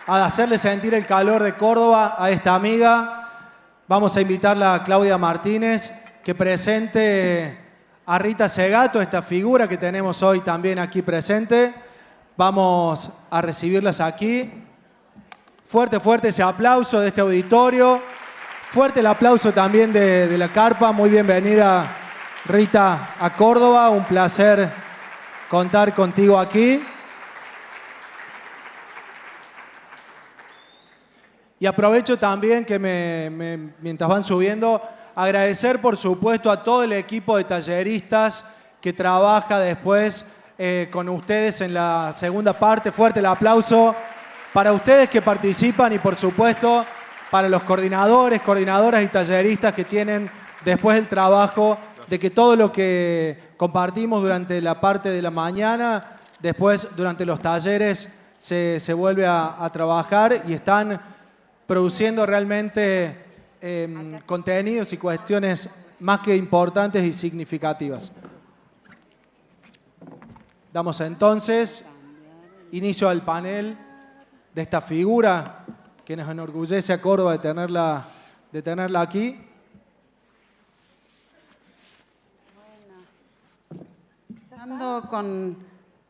a hacerle sentir el calor de Córdoba a esta amiga. Vamos a invitarla a Claudia Martínez, que presente a Rita Segato, esta figura que tenemos hoy también aquí presente. Vamos a recibirlas aquí. Fuerte, fuerte ese aplauso de este auditorio. Fuerte el aplauso también de la carpa. Muy bienvenida, Rita, a Córdoba. Un placer contar contigo aquí. Y aprovecho también que mientras van subiendo, agradecer por supuesto a todo el equipo de talleristas que trabaja después con ustedes en la segunda parte. Fuerte el aplauso para ustedes que participan y por supuesto para los coordinadores, coordinadoras y talleristas que tienen después el trabajo de que todo lo que compartimos durante la parte de la mañana, después durante los talleres se vuelve a trabajar y están produciendo realmente contenidos y cuestiones más que importantes y significativas. Damos entonces inicio al panel de esta figura que nos enorgullece a Córdoba de tenerla aquí. Ando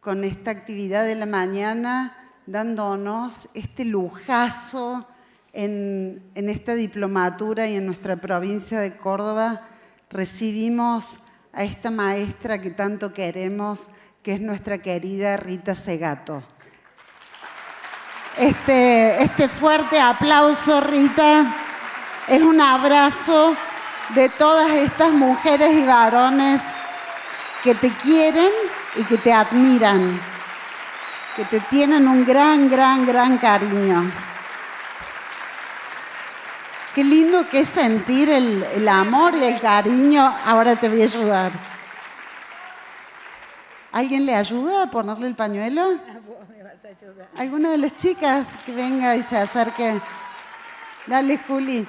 con esta actividad de la mañana, dándonos este lujazo en esta diplomatura y en nuestra provincia de Córdoba. Recibimos a esta maestra que tanto queremos, que es nuestra querida Rita Segato. Este fuerte aplauso, Rita, es un abrazo de todas estas mujeres y varones que te quieren y que te admiran, que te tienen un gran, gran, gran cariño. Qué lindo que es sentir el amor y el cariño. Ahora te voy a ayudar. ¿Alguien le ayuda a ponerle el pañuelo? Vos me vas a ayudar. ¿Alguna de las chicas que venga y se acerque? Dale, Juli.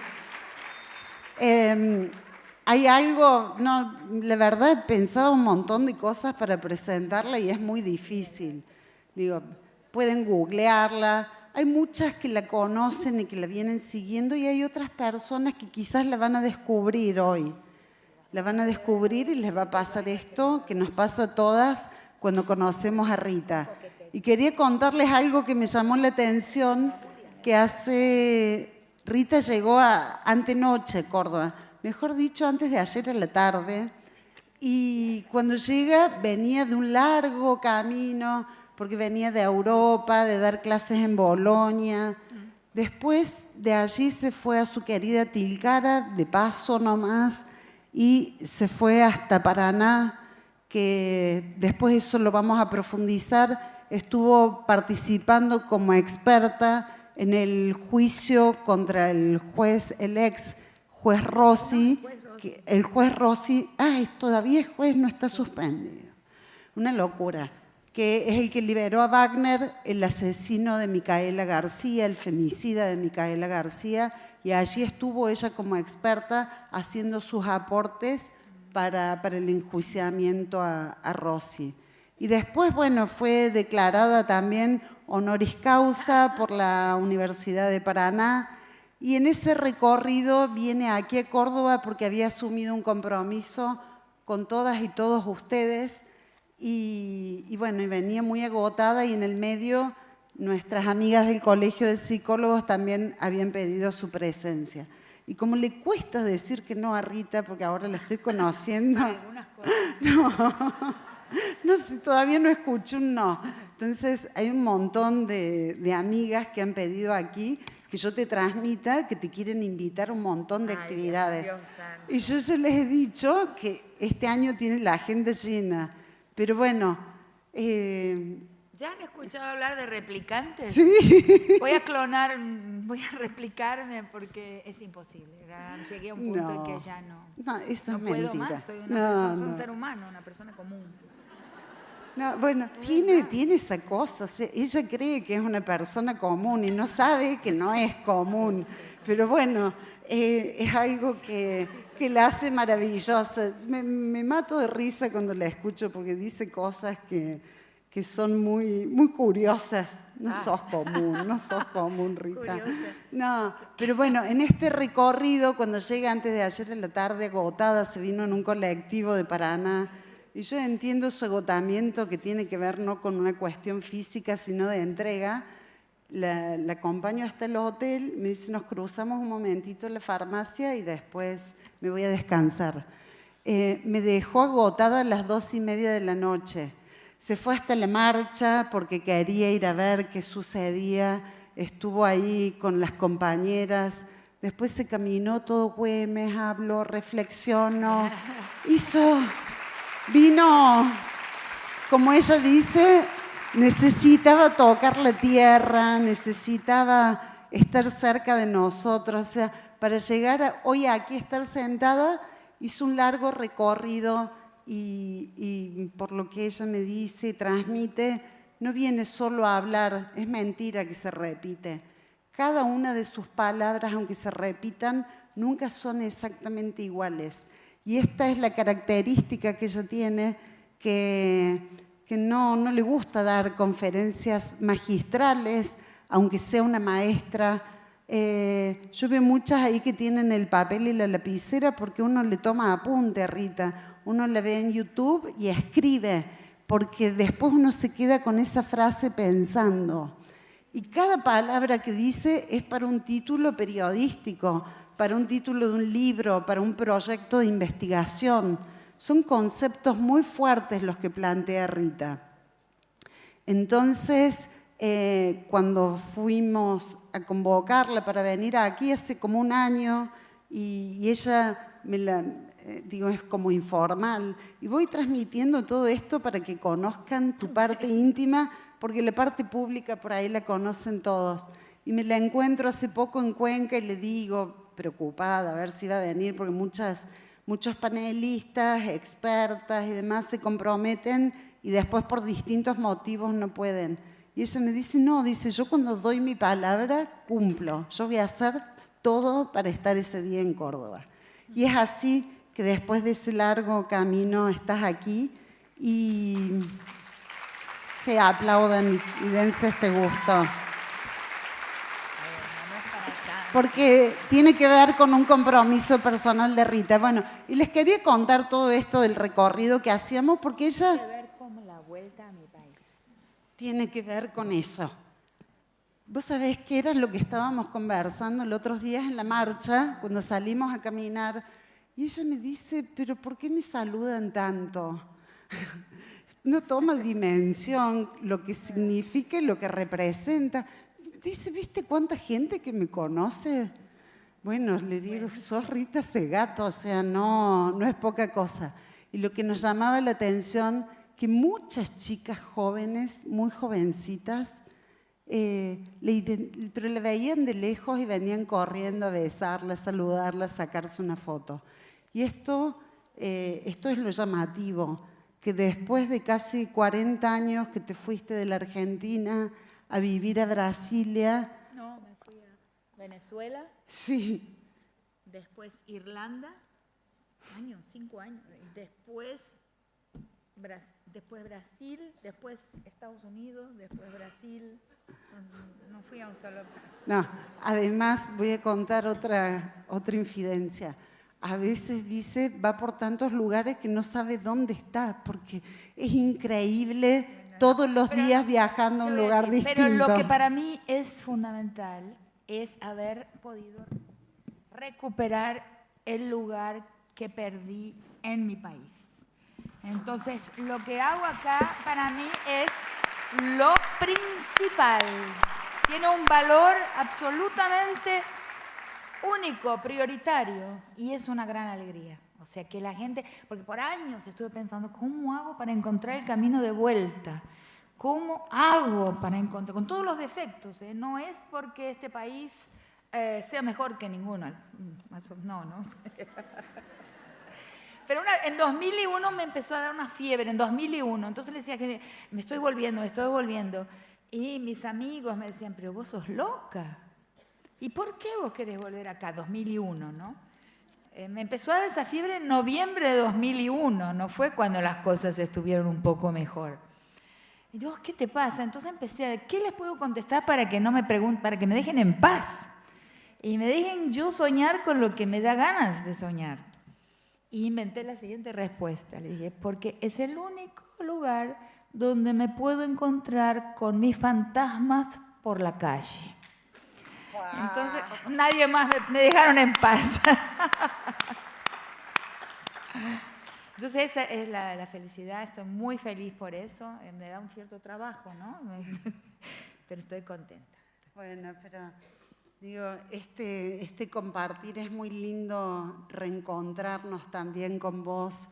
Hay algo, no, la verdad pensaba un montón de cosas para presentarla y es muy difícil. Digo, pueden googlearla. Hay muchas que la conocen y que la vienen siguiendo y hay otras personas que quizás la van a descubrir hoy. La van a descubrir y les va a pasar esto que nos pasa a todas cuando conocemos a Rita. Y quería contarles algo que me llamó la atención, que Rita llegó antenoche a Córdoba, mejor dicho, antes de ayer a la tarde, y cuando llega venía de un largo camino, porque venía de Europa, de dar clases en Bolonia. Después de allí se fue a su querida Tilcara, de paso nomás, y se fue hasta Paraná, que después eso lo vamos a profundizar. Estuvo participando como experta en el juicio contra el ex juez Rossi. El juez Rossi, todavía es juez, no está suspendido. Una locura. Que es el que liberó a Wagner, el asesino de Micaela García, el femicida de Micaela García, y allí estuvo ella como experta haciendo sus aportes para el enjuiciamiento a Rossi. Y después, bueno, fue declarada también honoris causa por la Universidad de Paraná, y en ese recorrido viene aquí a Córdoba porque había asumido un compromiso con todas y todos ustedes. Y bueno, y venía muy agotada y en el medio nuestras amigas del Colegio de Psicólogos también habían pedido su presencia. Y como le cuesta decir que no a Rita, porque ahora la estoy conociendo, no sé, todavía no escucho un no. Entonces hay un montón de amigas que han pedido aquí que yo te transmita, que te quieren invitar a un montón de actividades. Y yo ya les he dicho que este año tiene la agenda llena. Pero bueno... ¿Ya han escuchado hablar de replicantes? Sí. Voy a replicarme porque es imposible. Llegué a un punto en que ya no. No, eso no es puedo mentira. más, soy un ser humano, una persona común. No, bueno, tiene esa cosa. O sea, ella cree que es una persona común y no sabe que no es común. Pero bueno, es algo que la hace maravillosa. Me mato de risa cuando la escucho porque dice cosas que que son muy, muy curiosas. No sos común, Rita. Curiosa. No, pero bueno, en este recorrido, cuando llega antes de ayer en la tarde agotada, se vino en un colectivo de Paraná, y yo entiendo su agotamiento que tiene que ver no con una cuestión física, sino de entrega. La acompaño hasta el hotel, me dice, nos cruzamos un momentito en la farmacia y después me voy a descansar. Me dejó agotada a las 2:30 de la noche. Se fue hasta la marcha porque quería ir a ver qué sucedía. Estuvo ahí con las compañeras. Después se caminó todo Güemes, habló, reflexionó. Vino, como ella dice, necesitaba tocar la tierra, necesitaba estar cerca de nosotros. O sea, para llegar hoy aquí, estar sentada, hizo un largo recorrido y por lo que ella me dice y transmite, no viene solo a hablar, es mentira que se repite. Cada una de sus palabras, aunque se repitan, nunca son exactamente iguales. Y esta es la característica que ella tiene, que no le gusta dar conferencias magistrales, aunque sea una maestra. Yo veo muchas ahí que tienen el papel y la lapicera porque uno le toma apunte, Rita. Uno la ve en YouTube y escribe, porque después uno se queda con esa frase pensando. Y cada palabra que dice es para un título periodístico, para un título de un libro, para un proyecto de investigación. Son conceptos muy fuertes los que plantea Rita. Entonces, cuando fuimos a convocarla para venir aquí hace como un año, y ella es como informal, y voy transmitiendo todo esto para que conozcan tu parte íntima, porque la parte pública por ahí la conocen todos. Y me la encuentro hace poco en Cuenca y le digo, preocupada, a ver si va a venir, porque muchos panelistas, expertas y demás se comprometen y después por distintos motivos no pueden. Y ella me dice, no, dice, yo cuando doy mi palabra, cumplo. Yo voy a hacer todo para estar ese día en Córdoba. Y es así que después de ese largo camino estás aquí y se aplaudan y dense este gusto. Porque tiene que ver con un compromiso personal de Rita. Bueno, y les quería contar todo esto del recorrido que hacíamos porque ella... Tiene que ver con la vuelta a mi país. Tiene que ver con eso. Vos sabés qué era lo que estábamos conversando los otros días en la marcha, cuando salimos a caminar, y ella me dice, pero ¿por qué me saludan tanto? No toma dimensión lo que significa y lo que representa. Dice, ¿viste cuánta gente que me conoce? Bueno, le digo, sos Rita Segato, o sea, no es poca cosa. Y lo que nos llamaba la atención, que muchas chicas jóvenes, muy jovencitas, pero la veían de lejos y venían corriendo a besarla, a saludarla, a sacarse una foto. Y esto es lo llamativo, que después de casi 40 años que te fuiste de la Argentina a vivir a Brasilia. No, me fui a Venezuela. Sí. Después Irlanda, 5 años. Después Brasil, después Estados Unidos, después Brasil. No fui a un solo país. No, además voy a contar otra infidencia. A veces dice, va por tantos lugares que no sabe dónde está, porque es increíble todos los días viajando a un lugar distinto. Pero lo que para mí es fundamental es haber podido recuperar el lugar que perdí en mi país. Entonces, lo que hago acá para mí es lo principal. Tiene un valor absolutamente único, prioritario, y es una gran alegría. O sea, que la gente, porque por años estuve pensando, ¿cómo hago para encontrar el camino de vuelta? ¿Cómo hago para encontrar, con todos los defectos? No es porque este país sea mejor que ninguno, no. Pero en 2001 me empezó a dar una fiebre, en 2001, entonces le decía que me estoy volviendo, y mis amigos me decían, pero vos sos loca. ¿Y por qué vos querés volver acá? 2001, ¿no? Me empezó a dar esa fiebre en noviembre de 2001, no fue cuando las cosas estuvieron un poco mejor. Y yo, ¿qué te pasa? Entonces empecé a, ¿qué les puedo contestar para que no me pregunten, para que me dejen en paz? Y me dejen yo soñar con lo que me da ganas de soñar. Y inventé la siguiente respuesta. Le dije, porque es el único lugar donde me puedo encontrar con mis fantasmas por la calle. Wow. Entonces, nadie más me dejaron en paz. Entonces, esa es la felicidad. Estoy muy feliz por eso. Me da un cierto trabajo, ¿no? Pero estoy contenta. Bueno, pero digo, este compartir es muy lindo, reencontrarnos también con vos,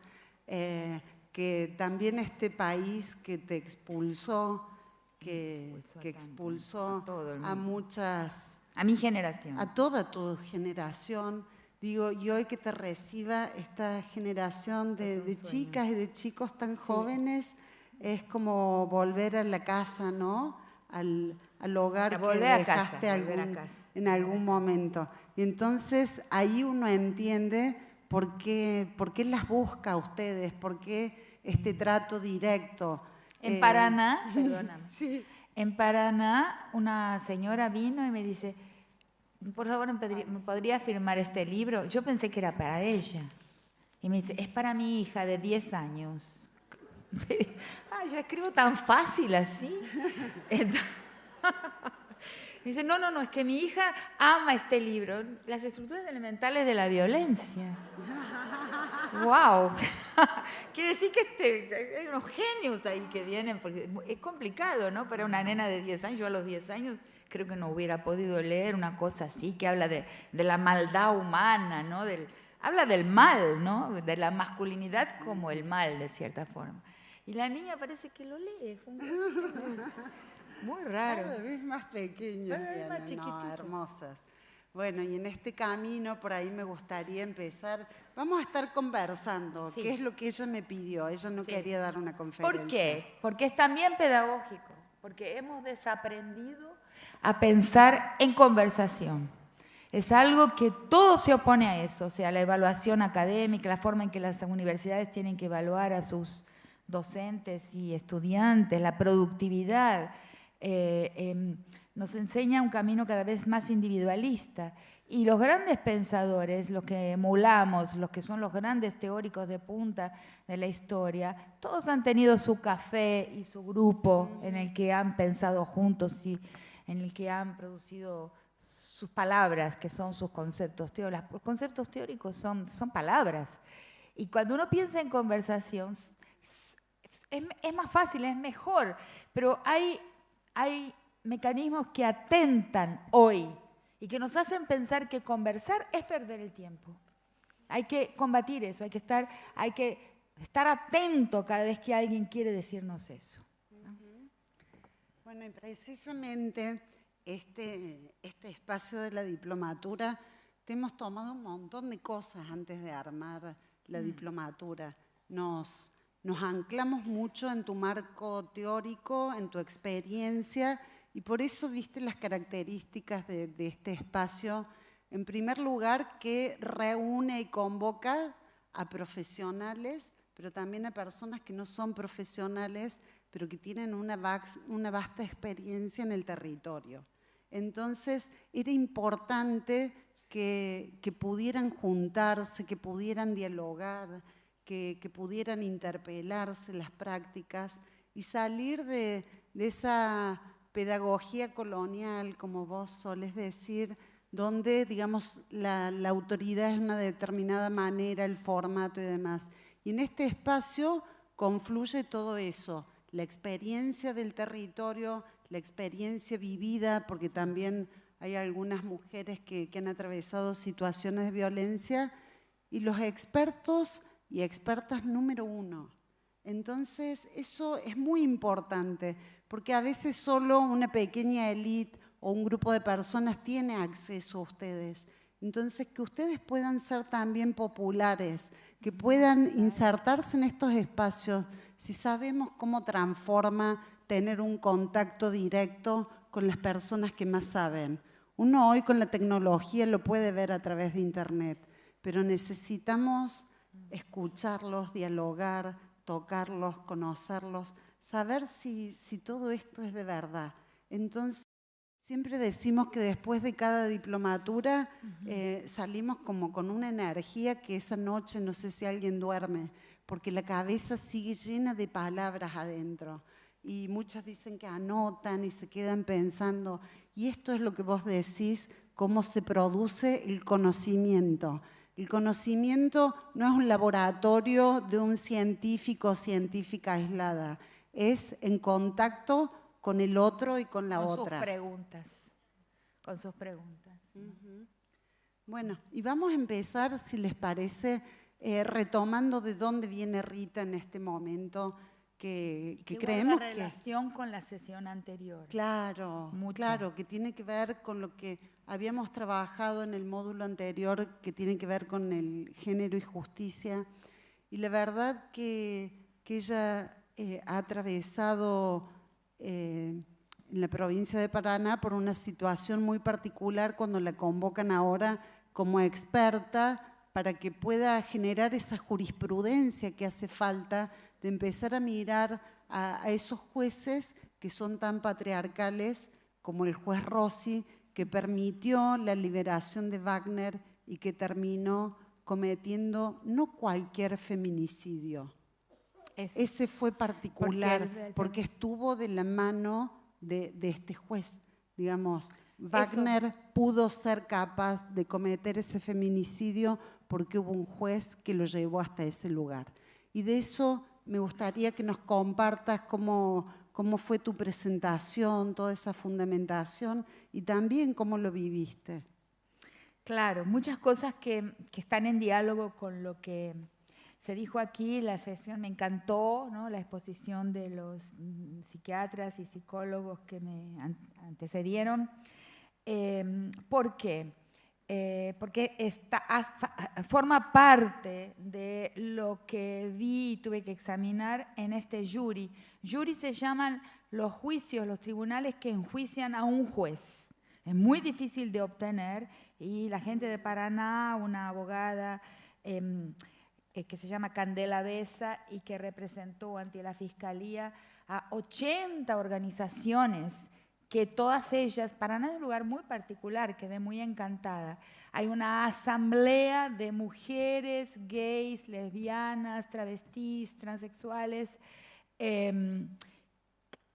que también este país que te expulsó, que expulsó a muchas... A mi generación. A toda tu generación. Digo, y hoy que te reciba esta generación de chicas y de chicos tan jóvenes, es como volver a la casa, ¿no? Al hogar que dejaste en algún momento. Y entonces ahí uno entiende por qué las busca a ustedes, por qué este trato directo. En Paraná, perdóname. Sí. En Paraná, una señora vino y me dice, por favor, ¿me podría firmar este libro? Yo pensé que era para ella. Y me dice, es para mi hija de 10 años. Yo escribo tan fácil así. Entonces, me dice, no, es que mi hija ama este libro, Las estructuras elementales de la violencia. ¡Wow! Quiere decir que hay unos genios ahí que vienen, porque es complicado, ¿no? Para una nena de 10 años, yo a los 10 años creo que no hubiera podido leer una cosa así, que habla de la maldad humana, ¿no? Habla del mal, ¿no? De la masculinidad como el mal, de cierta forma. Y la niña parece que lo lee. Muy raro. Cada vez más pequeños, más chiquititos. No, hermosas. Bueno, y en este camino por ahí me gustaría empezar. Vamos a estar conversando. Sí. ¿Qué es lo que ella me pidió? Ella no quería dar una conferencia. ¿Por qué? Porque es también pedagógico. Porque hemos desaprendido a pensar en conversación. Es algo que todo se opone a eso, o sea, la evaluación académica, la forma en que las universidades tienen que evaluar a sus docentes y estudiantes, la productividad. Nos enseña un camino cada vez más individualista. Y los grandes pensadores, los que emulamos, los que son los grandes teóricos de punta de la historia, todos han tenido su café y su grupo en el que han pensado juntos y en el que han producido sus palabras, que son sus conceptos teóricos. Los conceptos teóricos son palabras. Y cuando uno piensa en conversación, es más fácil, es mejor, pero hay mecanismos que atentan hoy y que nos hacen pensar que conversar es perder el tiempo. Hay que combatir eso, hay que estar atento cada vez que alguien quiere decirnos eso. Bueno, y precisamente este espacio de la diplomatura, te hemos tomado un montón de cosas antes de armar la diplomatura. Nos anclamos mucho en tu marco teórico, en tu experiencia, y por eso viste las características de este espacio. En primer lugar, que reúne y convoca a profesionales, pero también a personas que no son profesionales, pero que tienen una vasta experiencia en el territorio. Entonces, era importante que pudieran juntarse, que pudieran dialogar, que pudieran interpelarse las prácticas y salir de esa pedagogía colonial, como vos solés decir, donde, digamos, la autoridad es una determinada manera, el formato y demás. Y en este espacio confluye todo eso, la experiencia del territorio, la experiencia vivida, porque también hay algunas mujeres que han atravesado situaciones de violencia, y los expertos y expertas número uno. Entonces, eso es muy importante, porque a veces solo una pequeña élite o un grupo de personas tiene acceso a ustedes. Entonces, que ustedes puedan ser también populares, que puedan insertarse en estos espacios, si sabemos cómo transforma tener un contacto directo con las personas que más saben. Uno hoy con la tecnología lo puede ver a través de internet, pero necesitamos escucharlos, dialogar, tocarlos, conocerlos, saber si todo esto es de verdad. Entonces, siempre decimos que después de cada diplomatura salimos como con una energía que esa noche no sé si alguien duerme, porque la cabeza sigue llena de palabras adentro. Y muchas dicen que anotan y se quedan pensando. Y esto es lo que vos decís, cómo se produce el conocimiento. El conocimiento no es un laboratorio de un científico o científica aislada. Es en contacto con el otro y con la otra. Con sus preguntas. Bueno, y vamos a empezar, si les parece, retomando de dónde viene Rita en este momento, que creemos que relación con la sesión anterior. Claro, claro, que tiene que ver con lo que habíamos trabajado en el módulo anterior, que tiene que ver con el género y justicia. Y la verdad que ella ha atravesado en la provincia de Paraná por una situación muy particular cuando la convocan ahora como experta para que pueda generar esa jurisprudencia que hace falta de empezar a mirar a esos jueces que son tan patriarcales como el juez Rossi, que permitió la liberación de Wagner y que terminó cometiendo no cualquier feminicidio. Ese fue particular porque estuvo de la mano de este juez. Digamos, Wagner pudo ser capaz de cometer ese feminicidio porque hubo un juez que lo llevó hasta ese lugar. Y de eso me gustaría que nos compartas cómo fue tu presentación, toda esa fundamentación y también cómo lo viviste. Claro, muchas cosas que están en diálogo con lo que se dijo aquí. La sesión me encantó, ¿no? La exposición de los psiquiatras y psicólogos que me antecedieron. ¿Por qué? Porque forma parte de lo que vi y tuve que examinar en este jury. Jury se llaman los juicios, los tribunales que enjuician a un juez. Es muy difícil de obtener y la gente de Paraná, una abogada que se llama Candela Besa y que representó ante la Fiscalía a 80 organizaciones, que todas ellas, Paraná es un lugar muy particular, quedé muy encantada. Hay una asamblea de mujeres, gays, lesbianas, travestis, transexuales,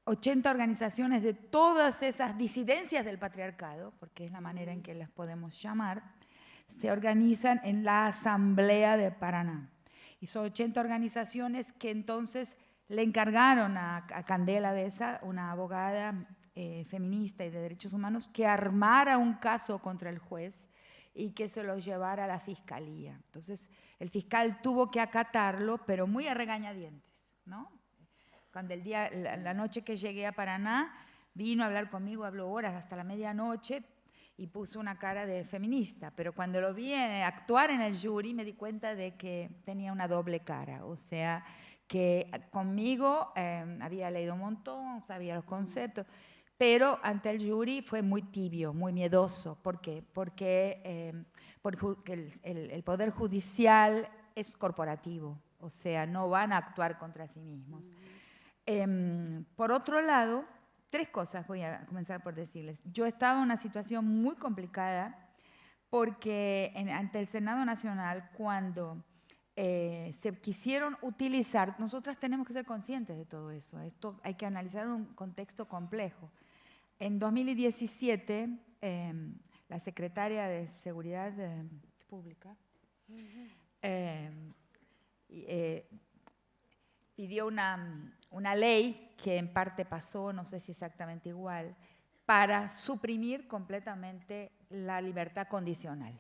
80 organizaciones de todas esas disidencias del patriarcado, porque es la manera en que las podemos llamar, se organizan en la Asamblea de Paraná. Y son 80 organizaciones que entonces le encargaron a Candela Besa, una abogada feminista y de derechos humanos, que armara un caso contra el juez y que se lo llevara a la fiscalía. Entonces, el fiscal tuvo que acatarlo, pero muy a regañadientes, ¿no? Cuando la noche que llegué a Paraná, vino a hablar conmigo, habló horas hasta la medianoche y puso una cara de feminista, pero cuando lo vi actuar en el jury me di cuenta de que tenía una doble cara, o sea, que conmigo había leído un montón, sabía los conceptos, pero ante el jury fue muy tibio, muy miedoso. ¿Por qué? Porque el Poder Judicial es corporativo, o sea, no van a actuar contra sí mismos. Por otro lado, 3 cosas voy a comenzar por decirles. Yo estaba en una situación muy complicada porque ante el Senado Nacional, cuando se quisieron utilizar, nosotras tenemos que ser conscientes de todo eso, esto hay que analizar un contexto complejo. En 2017, la secretaria de Seguridad Pública pidió una ley que en parte pasó, no sé si exactamente igual, para suprimir completamente la libertad condicional.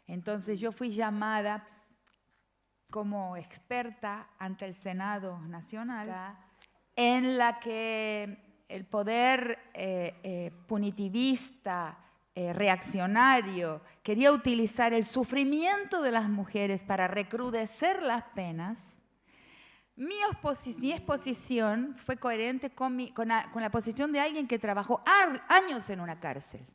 Entonces yo fui llamada como experta ante el Senado Nacional, en la que el poder punitivista, reaccionario, quería utilizar el sufrimiento de las mujeres para recrudecer las penas. Mi exposición fue coherente con la posición de alguien que trabajó años en una cárcel,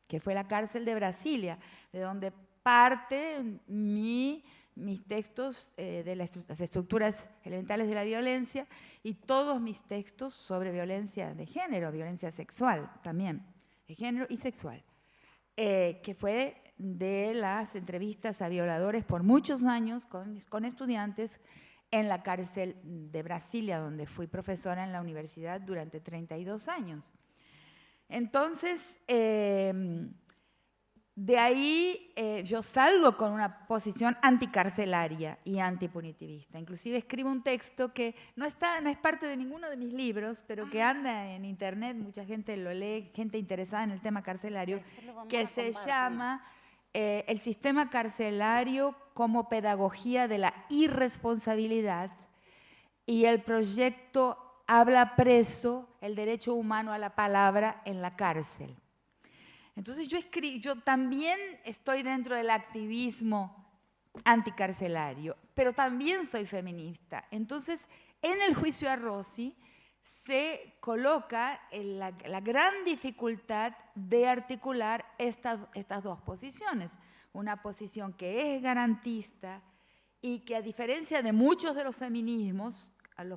que fue la cárcel de Brasilia, de donde parte mi mis textos de las estructuras elementales de la violencia y todos mis textos sobre violencia de género, violencia sexual también, de género y sexual, que fue de las entrevistas a violadores por muchos años con estudiantes en la cárcel de Brasilia, donde fui profesora en la universidad durante 32 años. Entonces, de ahí yo salgo con una posición anticarcelaria y antipunitivista. Inclusive escribo un texto que no es parte de ninguno de mis libros, pero que anda en internet, mucha gente lo lee, gente interesada en el tema carcelario, que se llama El sistema carcelario como pedagogía de la irresponsabilidad, y el proyecto Habla Preso, el derecho humano a la palabra en la cárcel. Entonces yo también estoy dentro del activismo anticarcelario, pero también soy feminista. Entonces, en el juicio a Rossi se coloca la gran dificultad de articular estas dos posiciones. Una posición que es garantista y que, a diferencia de muchos de los feminismos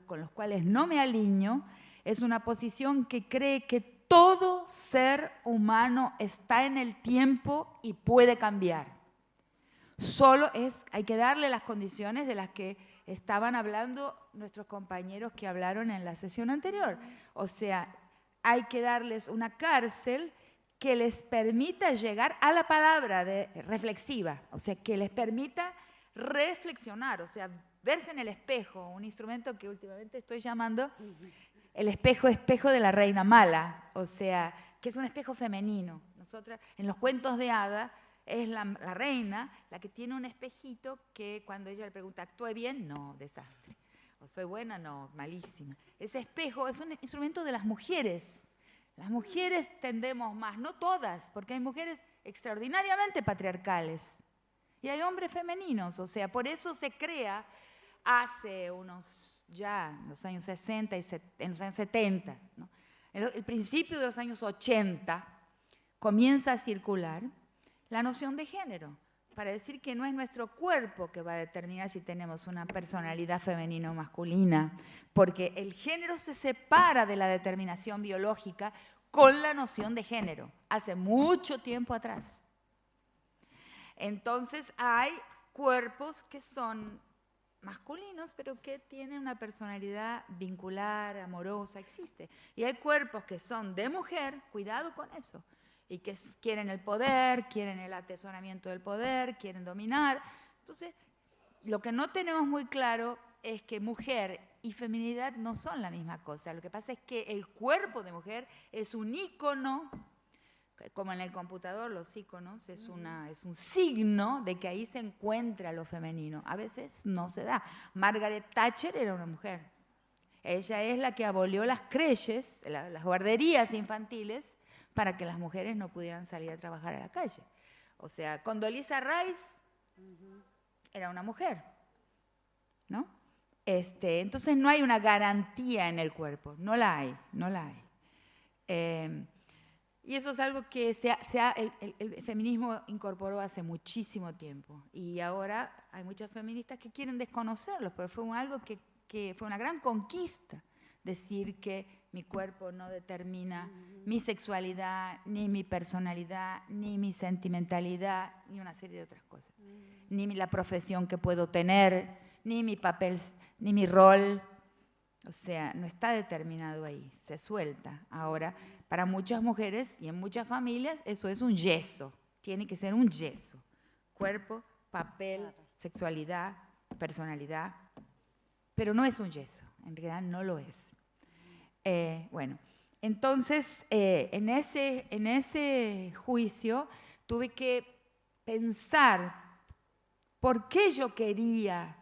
con los cuales no me alineo, es una posición que cree que todo ser humano está en el tiempo y puede cambiar. Solo hay que darle las condiciones de las que estaban hablando nuestros compañeros que hablaron en la sesión anterior. O sea, hay que darles una cárcel que les permita llegar a la palabra reflexiva, o sea, que les permita reflexionar, o sea, verse en el espejo, un instrumento que últimamente estoy llamando el espejo de la reina mala, o sea, que es un espejo femenino. Nosotras, en los cuentos de hada, es la reina la que tiene un espejito que cuando ella le pregunta, ¿actué bien? No, desastre. ¿O soy buena? No, malísima. Ese espejo es un instrumento de las mujeres. Las mujeres tendemos más, no todas, porque hay mujeres extraordinariamente patriarcales y hay hombres femeninos, o sea, por eso se crea hace ya en los años 60 y en los años 70, ¿no? El principio de los años 80 comienza a circular la noción de género, para decir que no es nuestro cuerpo que va a determinar si tenemos una personalidad femenina o masculina, porque el género se separa de la determinación biológica con la noción de género, hace mucho tiempo atrás. Entonces hay cuerpos que son masculinos, pero que tienen una personalidad vincular, amorosa, existe. Y hay cuerpos que son de mujer, cuidado con eso, y que quieren el poder, quieren el atesoramiento del poder, quieren dominar. Entonces, lo que no tenemos muy claro es que mujer y feminidad no son la misma cosa. Lo que pasa es que el cuerpo de mujer es un ícono, como en el computador los íconos, es un signo de que ahí se encuentra lo femenino. A veces no se da. Margaret Thatcher era una mujer. Ella es la que abolió las creches, las guarderías infantiles, para que las mujeres no pudieran salir a trabajar a la calle. O sea, Condoleezza Rice era una mujer, ¿no? Entonces no hay una garantía en el cuerpo, no la hay. Y eso es algo que el feminismo incorporó hace muchísimo tiempo. Y ahora hay muchas feministas que quieren desconocerlo, pero fue algo que fue una gran conquista, decir que mi cuerpo no determina mi sexualidad, ni mi personalidad, ni mi sentimentalidad, ni una serie de otras cosas. Ni la profesión que puedo tener, ni mi papel, ni mi rol. O sea, no está determinado ahí, se suelta. Ahora, para muchas mujeres y en muchas familias, eso es un yeso. Tiene que ser un yeso. Cuerpo, papel, sexualidad, personalidad. Pero no es un yeso, en realidad no lo es. Bueno, entonces, en ese juicio tuve que pensar por qué yo quería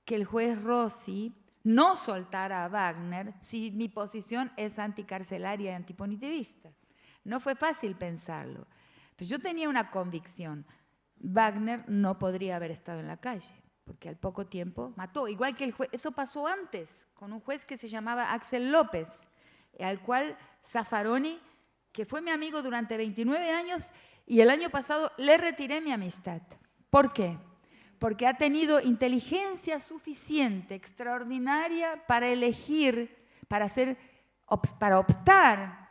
que el juez Rossi no soltara a Wagner si mi posición es anticarcelaria y antipunitivista. No fue fácil pensarlo, pero yo tenía una convicción. Wagner no podría haber estado en la calle, porque al poco tiempo mató. Igual que el juez, eso pasó antes, con un juez que se llamaba Axel López, al cual Zaffaroni, que fue mi amigo durante 29 años, y el año pasado le retiré mi amistad. ¿Por qué? porque ha tenido inteligencia suficiente, extraordinaria, para elegir, para optar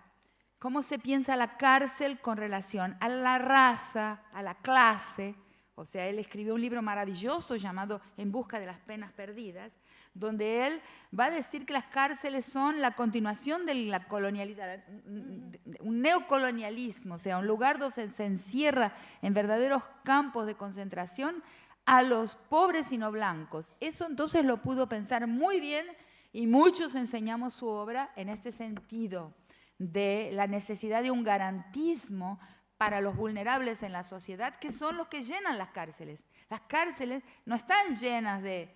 cómo se piensa la cárcel con relación a la raza, a la clase. O sea, él escribió un libro maravilloso llamado En busca de las penas perdidas, donde él va a decir que las cárceles son la continuación de la colonialidad, un neocolonialismo, o sea, un lugar donde se encierra en verdaderos campos de concentración a los pobres y no blancos. Eso entonces lo pudo pensar muy bien y muchos enseñamos su obra en este sentido de la necesidad de un garantismo para los vulnerables en la sociedad, que son los que llenan las cárceles. Las cárceles no están llenas de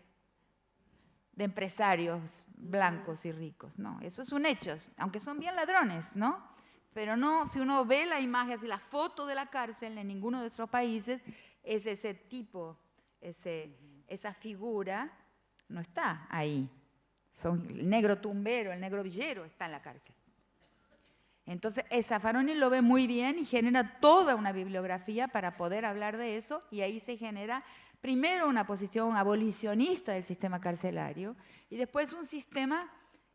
empresarios blancos y ricos, no, eso es un hecho, aunque son bien ladrones, ¿no? Pero no, si uno ve la imagen, así la foto de la cárcel en ninguno de nuestros países, es ese tipo, esa figura no está ahí. El negro tumbero, el negro villero está en la cárcel. Entonces, Zaffaroni lo ve muy bien y genera toda una bibliografía para poder hablar de eso, y ahí se genera primero una posición abolicionista del sistema carcelario y después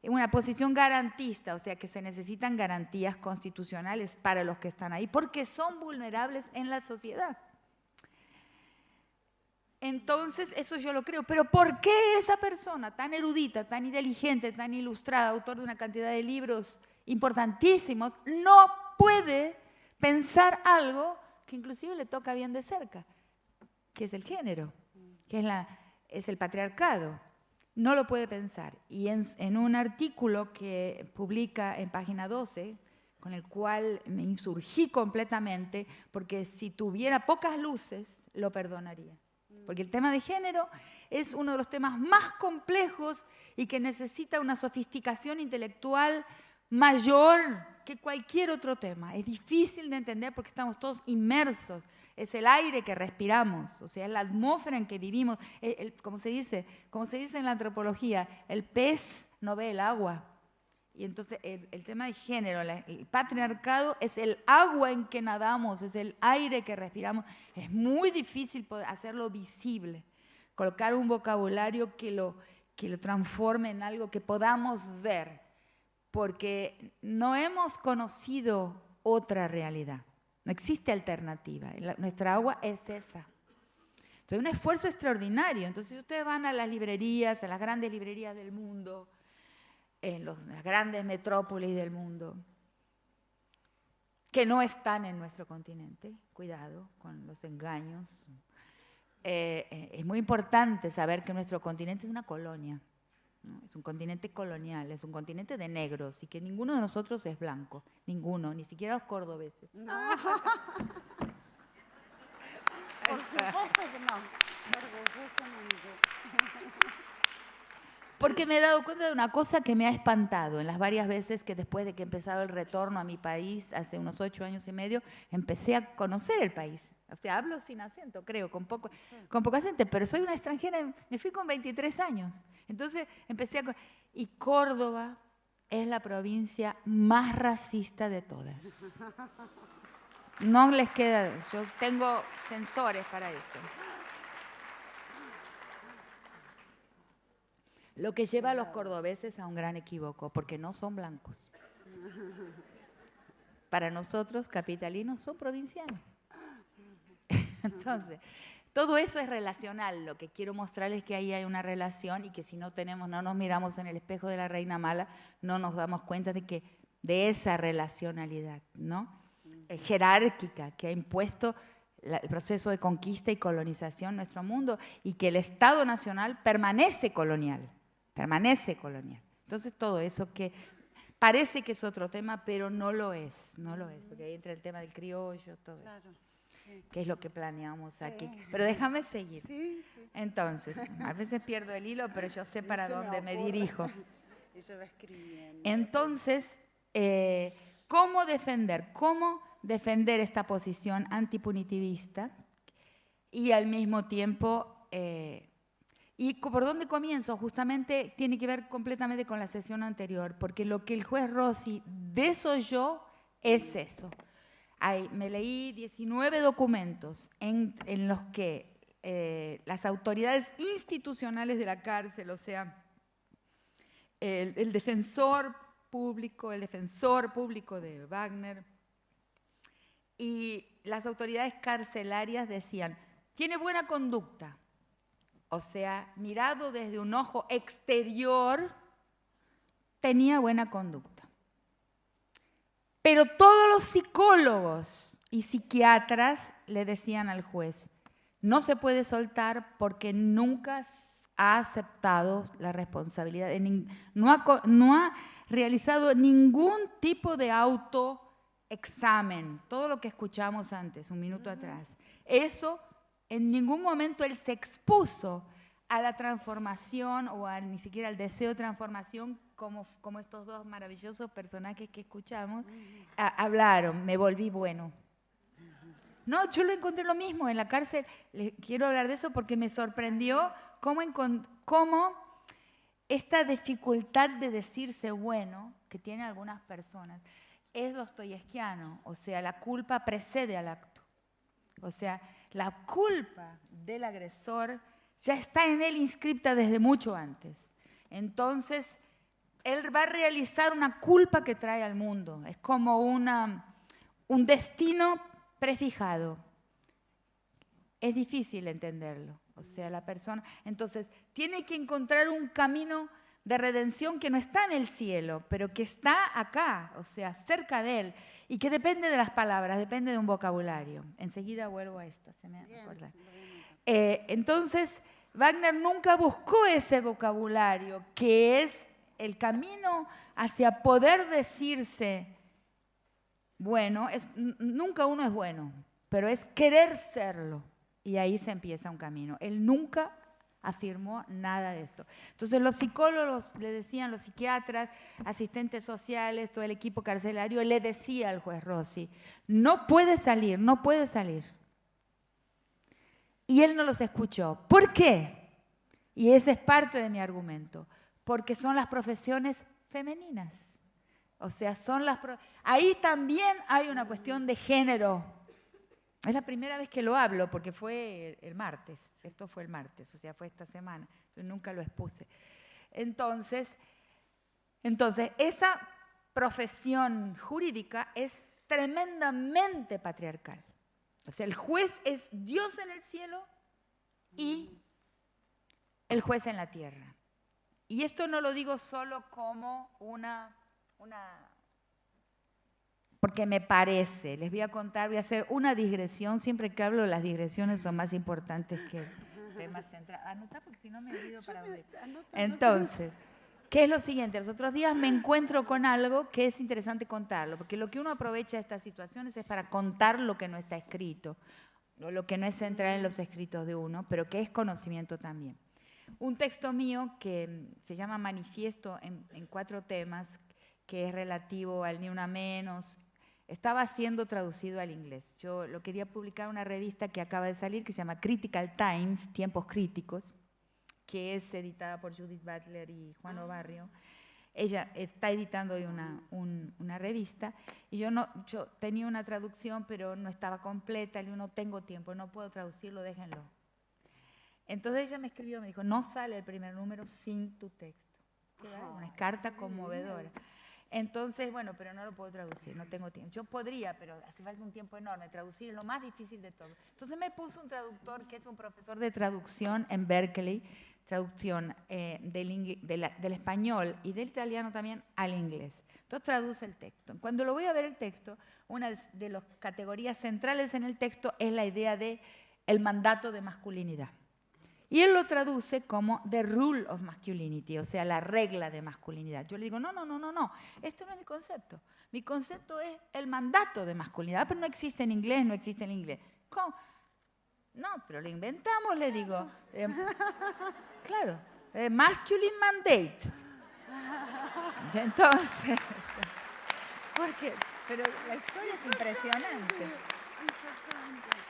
una posición garantista, o sea que se necesitan garantías constitucionales para los que están ahí, porque son vulnerables en la sociedad. Entonces, eso yo lo creo. Pero ¿por qué esa persona tan erudita, tan inteligente, tan ilustrada, autor de una cantidad de libros importantísimos, no puede pensar algo que inclusive le toca bien de cerca, que es el género, que es el patriarcado? No lo puede pensar. Y en un artículo que publica en Página 12, con el cual me insurgí completamente, porque si tuviera pocas luces, lo perdonaría. Porque el tema de género es uno de los temas más complejos y que necesita una sofisticación intelectual mayor que cualquier otro tema. Es difícil de entender porque estamos todos inmersos. Es el aire que respiramos, o sea, es la atmósfera en que vivimos. Como se dice en la antropología, el pez no ve el agua. Y entonces el tema de género, el patriarcado es el agua en que nadamos, es el aire que respiramos. Es muy difícil poder hacerlo visible, colocar un vocabulario que lo transforme en algo que podamos ver, porque no hemos conocido otra realidad. No existe alternativa. Nuestra agua es esa. Entonces, un esfuerzo extraordinario. Entonces, si ustedes van a las librerías, a las grandes librerías del mundo, en las grandes metrópolis del mundo, que no están en nuestro continente, cuidado con los engaños. Es muy importante saber que nuestro continente es una colonia, ¿no? Es un continente colonial, es un continente de negros y que ninguno de nosotros es blanco, ninguno, ni siquiera los cordobeses. No. Por supuesto que no, orgullosamente. Porque me he dado cuenta de una cosa que me ha espantado en las varias veces que después de que he empezado el retorno a mi país, hace unos 8 años y medio, empecé a conocer el país. O sea, hablo sin acento, creo, con poco acento, pero soy una extranjera, me fui con 23 años. Entonces empecé y Córdoba es la provincia más racista de todas. No les queda, yo tengo sensores para eso. Lo que lleva a los cordobeses a un gran equívoco, porque no son blancos. Para nosotros, capitalinos, son provincianos. Entonces, todo eso es relacional. Lo que quiero mostrarles es que ahí hay una relación y que si no nos miramos en el espejo de la reina mala, no nos damos cuenta de esa relacionalidad, ¿no? Jerárquica que ha impuesto el proceso de conquista y colonización en nuestro mundo y que el Estado Nacional permanece colonial. Entonces todo eso que parece que es otro tema, pero no lo es, porque ahí entra el tema del criollo, todo eso, que es lo que planeamos aquí. Pero déjame seguir. Sí. Entonces, a veces pierdo el hilo, pero yo sé para dónde me dirijo. Ella va escribiendo. Entonces, ¿cómo defender esta posición antipunitivista y al mismo tiempo... ¿Y por dónde comienzo? Justamente tiene que ver completamente con la sesión anterior, porque lo que el juez Rossi desoyó es eso. Me leí 19 documentos en los que las autoridades institucionales de la cárcel, o sea, el defensor público de Wagner, y las autoridades carcelarias decían, tiene buena conducta, o sea, mirado desde un ojo exterior, tenía buena conducta. Pero todos los psicólogos y psiquiatras le decían al juez, no se puede soltar porque nunca ha aceptado la responsabilidad, no ha realizado ningún tipo de autoexamen, todo lo que escuchamos antes, un minuto atrás. Eso, en ningún momento él se expuso a la transformación o ni siquiera al deseo de transformación como estos dos maravillosos personajes que escuchamos hablaron, me volví bueno. No, yo lo encontré lo mismo en la cárcel. Quiero hablar de eso porque me sorprendió cómo esta dificultad de decirse bueno que tienen algunas personas es dostoyevskiano, o sea, la culpa precede al acto. O sea, la culpa del agresor ya está en él inscripta desde mucho antes. Entonces, él va a realizar una culpa que trae al mundo. Es como un destino prefijado. Es difícil entenderlo. O sea, la persona... Entonces, tiene que encontrar un camino de redención que no está en el cielo, pero que está acá, o sea, cerca de él, y que depende de las palabras, depende de un vocabulario. Enseguida vuelvo a esto, se me acuerda. Entonces, Wagner nunca buscó ese vocabulario, que es el camino hacia poder decirse bueno. Nunca uno es bueno, pero es querer serlo. Y ahí se empieza un camino. Él nunca afirmó nada de esto. Entonces los psicólogos le decían, los psiquiatras, asistentes sociales, todo el equipo carcelario, le decía al juez Rossi, no puede salir, no puede salir. Y él no los escuchó. ¿Por qué? Y ese es parte de mi argumento. Porque son las profesiones femeninas. O sea, ahí también hay una cuestión de género. Es la primera vez que lo hablo, porque fue el martes. Esto fue el martes, o sea, fue esta semana. Yo nunca lo expuse. Entonces, esa profesión jurídica es tremendamente patriarcal. O sea, el juez es Dios en el cielo y el juez en la tierra. Y esto no lo digo solo como porque me parece, les voy a contar, voy a hacer una digresión, siempre que hablo las digresiones son más importantes que el tema central. Anotá porque si no me olvido para dónde. Entonces, ¿qué es lo siguiente? Los otros días me encuentro con algo que es interesante contarlo, porque lo que uno aprovecha de estas situaciones es para contar lo que no está escrito, o lo que no es central en los escritos de uno, pero que es conocimiento también. Un texto mío que se llama Manifiesto en 4 temas, que es relativo al ni una menos, estaba siendo traducido al inglés. Yo lo quería publicar en una revista que acaba de salir, que se llama Critical Times, Tiempos Críticos, que es editada por Judith Butler y Juan Obarrio. Ella está editando hoy una revista, y yo tenía una traducción, pero no estaba completa, y yo no tengo tiempo, no puedo traducirlo, déjenlo. Entonces ella me escribió, me dijo, no sale el primer número sin tu texto. Una carta conmovedora. Entonces, bueno, pero no lo puedo traducir, no tengo tiempo. Yo podría, pero hace falta un tiempo enorme. Traducir es lo más difícil de todo. Entonces me puso un traductor que es un profesor de traducción en Berkeley, traducción del español y del italiano también al inglés. Entonces traduce el texto. Cuando lo voy a ver el texto, una de las categorías centrales en el texto es la idea de el mandato de masculinidad. Y él lo traduce como the rule of masculinity, o sea, la regla de masculinidad. Yo le digo, no, esto no es mi concepto. Mi concepto es el mandato de masculinidad, pero no existe en inglés, no existe en inglés. ¿Cómo? No, pero lo inventamos, le digo. Claro, masculine mandate. Entonces, pero la historia es impresionante.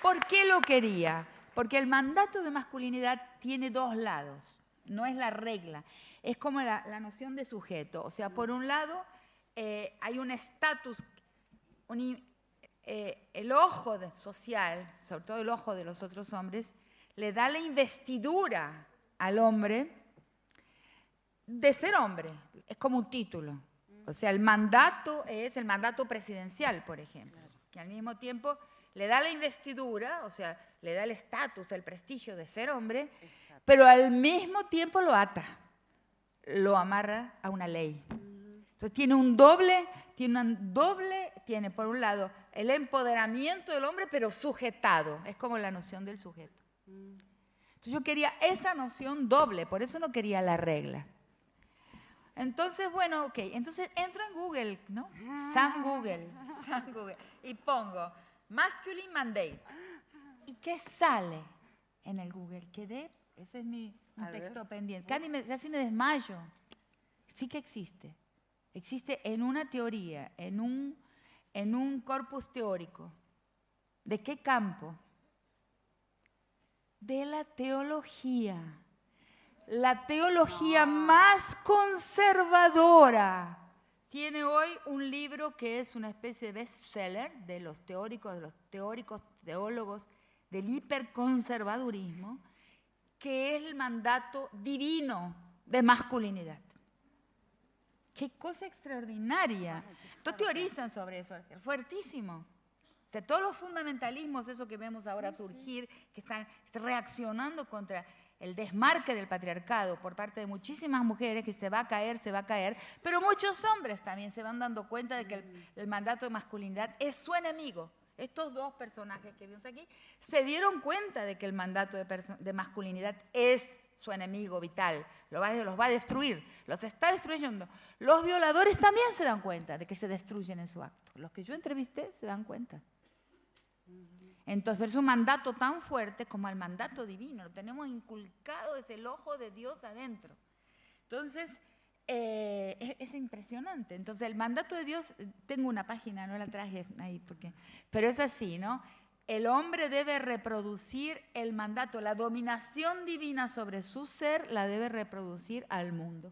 ¿Por qué lo quería? Porque el mandato de masculinidad tiene 2 lados, no es la regla, es como la noción de sujeto. O sea, por un lado hay un estatus, el ojo social, sobre todo el ojo de los otros hombres, le da la investidura al hombre de ser hombre. Es como un título. O sea, el mandato es el mandato presidencial, por ejemplo, que al mismo tiempo le da la investidura, o sea, le da el estatus, el prestigio de ser hombre, pero al mismo tiempo lo ata, lo amarra a una ley. Entonces tiene por un lado el empoderamiento del hombre, pero sujetado. Es como la noción del sujeto. Entonces yo quería esa noción doble, por eso no quería la regla. Entonces, bueno, ok, entonces entro en Google, ¿no? San Google, y pongo Masculine Mandate. ¿Y qué sale en el Google? Quedé, ese es un texto pendiente. Casi me desmayo. Sí que existe. Existe en una teoría, en un corpus teórico. ¿De qué campo? De la teología. La teología más conservadora. Tiene hoy un libro que es una especie de bestseller de los teóricos teólogos del hiperconservadurismo, que es el mandato divino de masculinidad. ¡Qué cosa extraordinaria! Entonces teorizan sobre eso, es fuertísimo. O sea, todos los fundamentalismos, eso que vemos ahora surgir, que están reaccionando contra el desmarque del patriarcado por parte de muchísimas mujeres, que se va a caer, pero muchos hombres también se van dando cuenta de que el mandato de masculinidad es su enemigo. Estos dos personajes que vimos aquí se dieron cuenta de que el mandato de masculinidad es su enemigo vital, los va a destruir, los está destruyendo. Los violadores también se dan cuenta de que se destruyen en su acto. Los que yo entrevisté se dan cuenta. Entonces, es un mandato tan fuerte como el mandato divino. Lo tenemos inculcado, es el ojo de Dios adentro. Entonces, es impresionante. Entonces, el mandato de Dios, tengo una página, no la traje ahí, pero es así, ¿no? El hombre debe reproducir el mandato, la dominación divina sobre su ser la debe reproducir al mundo.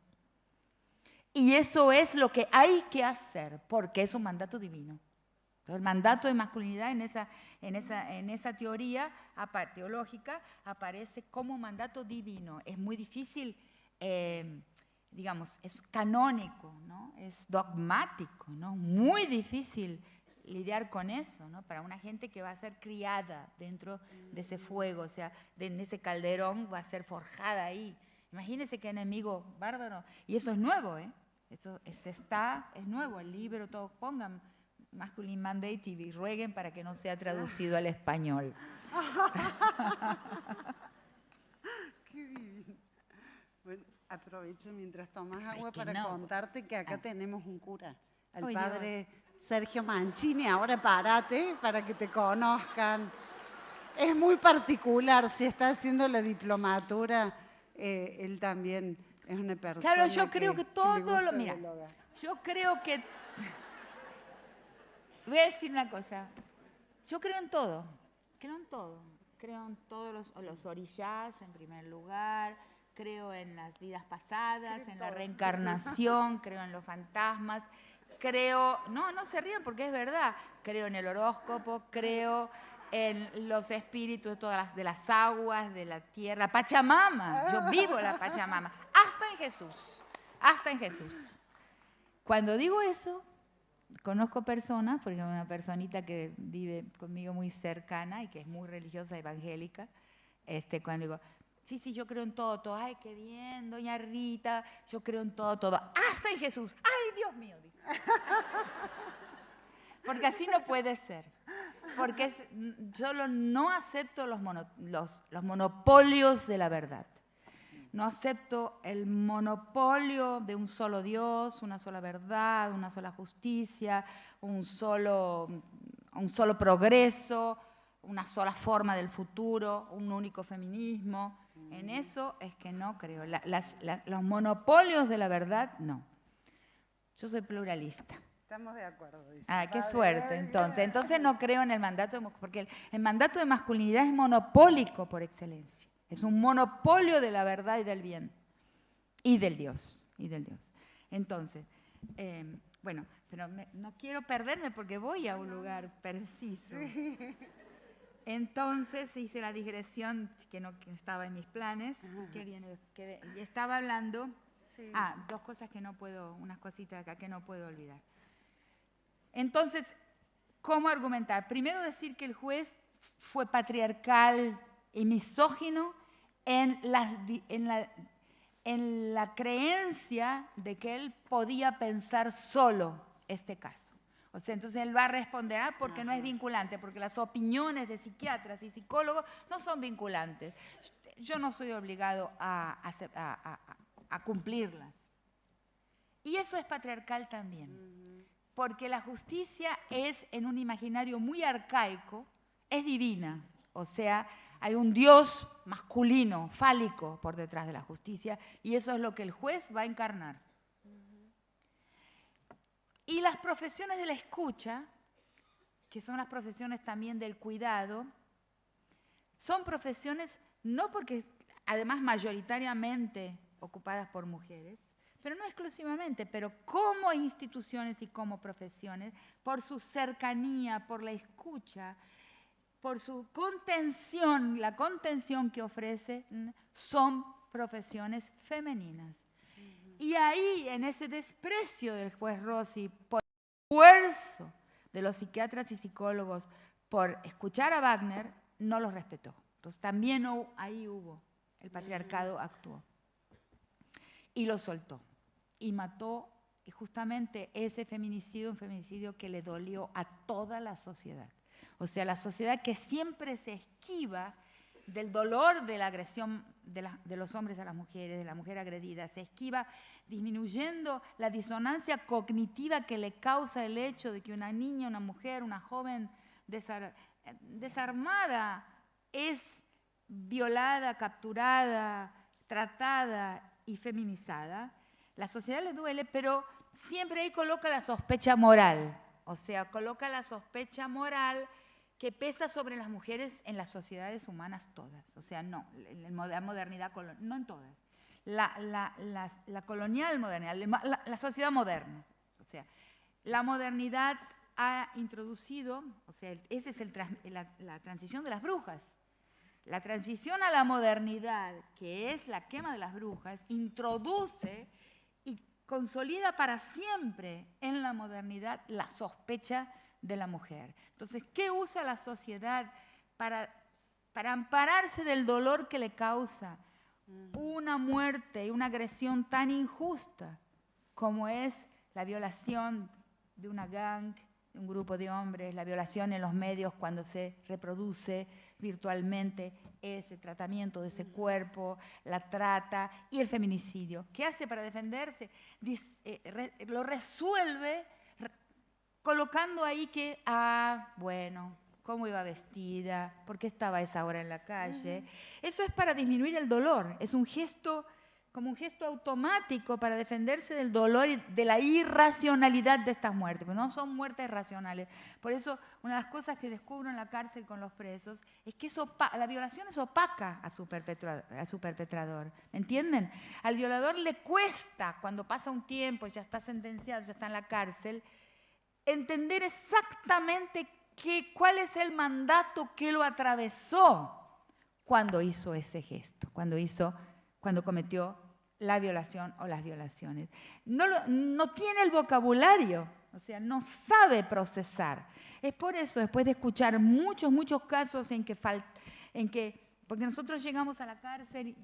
Y eso es lo que hay que hacer, porque es un mandato divino. El mandato de masculinidad en esa teoría teológica aparece como mandato divino. Es muy difícil, digamos, es canónico, ¿no? Es dogmático, ¿no? Muy difícil lidiar con eso, ¿no? Para una gente que va a ser criada dentro de ese fuego, o sea, en ese calderón va a ser forjada ahí. Imagínense qué enemigo bárbaro. Y eso es nuevo, ¿eh? Eso es nuevo, el libro, todo, pongan Masculine Mandate y rueguen para que no sea traducido al español. Qué bien. Bueno, aprovecho mientras tomas agua para contarte que acá tenemos un cura, el padre Sergio Mancini. Ahora párate para que te conozcan. Es muy particular, si está haciendo la diplomatura, él también es una persona. Claro, yo creo que todo lo... Mira, yo creo que... Voy a decir una cosa. Yo creo en todo. Creo en todos los orishas, en primer lugar. Creo en las vidas pasadas, en la reencarnación. Creo en los fantasmas. No se rían porque es verdad. Creo en el horóscopo. Creo en los espíritus de las aguas, de la tierra. Pachamama. Yo vivo la Pachamama. Hasta en Jesús. Cuando digo eso... Conozco personas, por ejemplo, una personita que vive conmigo muy cercana y que es muy religiosa, evangélica, cuando digo, sí, yo creo en todo, ay, qué bien, doña Rita, yo creo en todo, hasta en Jesús, ay, Dios mío, dice. Porque así no puede ser, porque solo no acepto los monopolios de la verdad. No acepto el monopolio de un solo Dios, una sola verdad, una sola justicia, un solo progreso, una sola forma del futuro, un único feminismo. En eso es que no creo. Los monopolios de la verdad, no. Yo soy pluralista. Estamos de acuerdo. Dice. Qué suerte, entonces. Entonces no creo en el mandato, porque el mandato de masculinidad es monopólico por excelencia. Es un monopolio de la verdad y del bien. Y del Dios. Entonces, bueno, pero no quiero perderme porque voy a un lugar preciso. Sí. Entonces hice la digresión que no que estaba en mis planes, y estaba hablando, Sí. dos cosas que no puedo, unas cositas acá que no puedo olvidar. Entonces, ¿cómo argumentar? Primero decir que el juez fue patriarcal y misógino en la creencia de que él podía pensar solo este caso. O sea, entonces él va a responder, porque no es vinculante, porque las opiniones de psiquiatras y psicólogos no son vinculantes. Yo no soy obligado a cumplirlas. Y eso es patriarcal también, porque la justicia es, en un imaginario muy arcaico, es divina. O sea, hay un Dios masculino, fálico, por detrás de la justicia, y eso es lo que el juez va a encarnar. Y las profesiones de la escucha, que son las profesiones también del cuidado, son profesiones no porque, además mayoritariamente ocupadas por mujeres, pero no exclusivamente, pero como instituciones y como profesiones, por su cercanía, por la escucha, por su contención, la contención que ofrece, son profesiones femeninas. Y ahí, en ese desprecio del juez Rossi por el esfuerzo de los psiquiatras y psicólogos por escuchar a Wagner, no los respetó. Entonces también ahí hubo, el patriarcado actuó. Y lo soltó. Y mató justamente ese feminicidio, un feminicidio que le dolió a toda la sociedad. O sea, la sociedad que siempre se esquiva del dolor de la agresión de los hombres a las mujeres, de la mujer agredida, se esquiva disminuyendo la disonancia cognitiva que le causa el hecho de que una niña, una mujer, una joven desarmada es violada, capturada, tratada y feminizada. La sociedad le duele, pero siempre ahí coloca la sospecha moral, o sea, coloca la sospecha moral que pesa sobre las mujeres en las sociedades humanas todas. O sea, no, la modernidad, no en todas. La colonial modernidad, la sociedad moderna. O sea, la modernidad ha introducido, o sea, esa es la transición de las brujas. La transición a la modernidad, que es la quema de las brujas, introduce y consolida para siempre en la modernidad la sospecha de la mujer. Entonces, ¿qué usa la sociedad para ampararse del dolor que le causa una muerte y una agresión tan injusta como es la violación de una gang, de un grupo de hombres, la violación en los medios cuando se reproduce virtualmente ese tratamiento de ese cuerpo, la trata y el feminicidio? ¿Qué hace para defenderse? Lo resuelve colocando ahí que, bueno, cómo iba vestida, por qué estaba a esa hora en la calle. Eso es para disminuir el dolor, es un gesto, como un gesto automático para defenderse del dolor y de la irracionalidad de estas muertes, porque no son muertes racionales. Por eso, una de las cosas que descubro en la cárcel con los presos es que la violación es opaca a su perpetrador, ¿me entienden? Al violador le cuesta, cuando pasa un tiempo, ya está sentenciado, ya está en la cárcel, entender exactamente cuál es el mandato que lo atravesó cuando hizo ese gesto, cuando cometió la violación o las violaciones. No tiene el vocabulario, o sea, no sabe procesar. Es por eso, después de escuchar muchos casos porque nosotros llegamos a la cárcel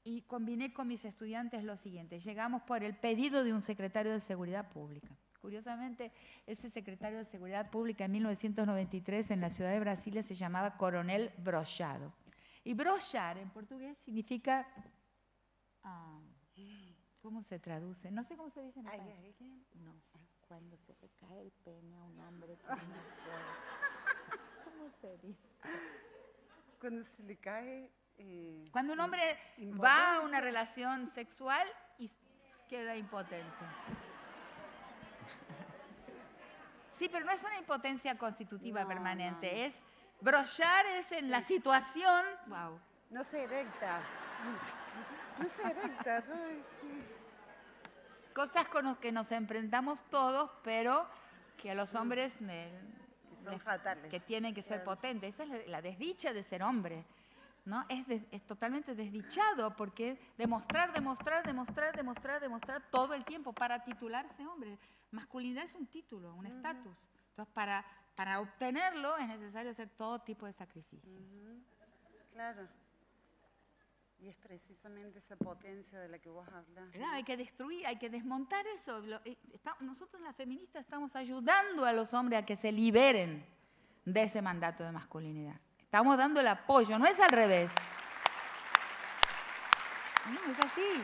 y combiné con mis estudiantes lo siguiente: llegamos por el pedido de un secretario de Seguridad Pública. Curiosamente, ese secretario de Seguridad Pública en 1993 en la ciudad de Brasilia se llamaba Coronel Brochado. Y brochar en portugués significa... ¿cómo se traduce? No sé cómo se dice en español. No, cuando se le cae el pene a un hombre. ¿Cómo se dice? Cuando se le cae... cuando un hombre va a una relación sexual y queda impotente. Sí, pero no es una impotencia constitutiva permanente, brochar es en la situación... Wow. No se erecta. No se erecta. Cosas con las que nos enfrentamos todos, pero que a los hombres Son fatales. que tienen que ser potentes. Esa es la desdicha de ser hombre, ¿no? Es totalmente desdichado porque demostrar todo el tiempo para titularse hombre. Masculinidad es un título, un estatus. Entonces, para obtenerlo es necesario hacer todo tipo de sacrificios. Claro. Y es precisamente esa potencia de la que vos hablas. Claro, hay que destruir, hay que desmontar eso. Nosotros las feministas estamos ayudando a los hombres a que se liberen de ese mandato de masculinidad. Estamos dando el apoyo, no es al revés. No, es así.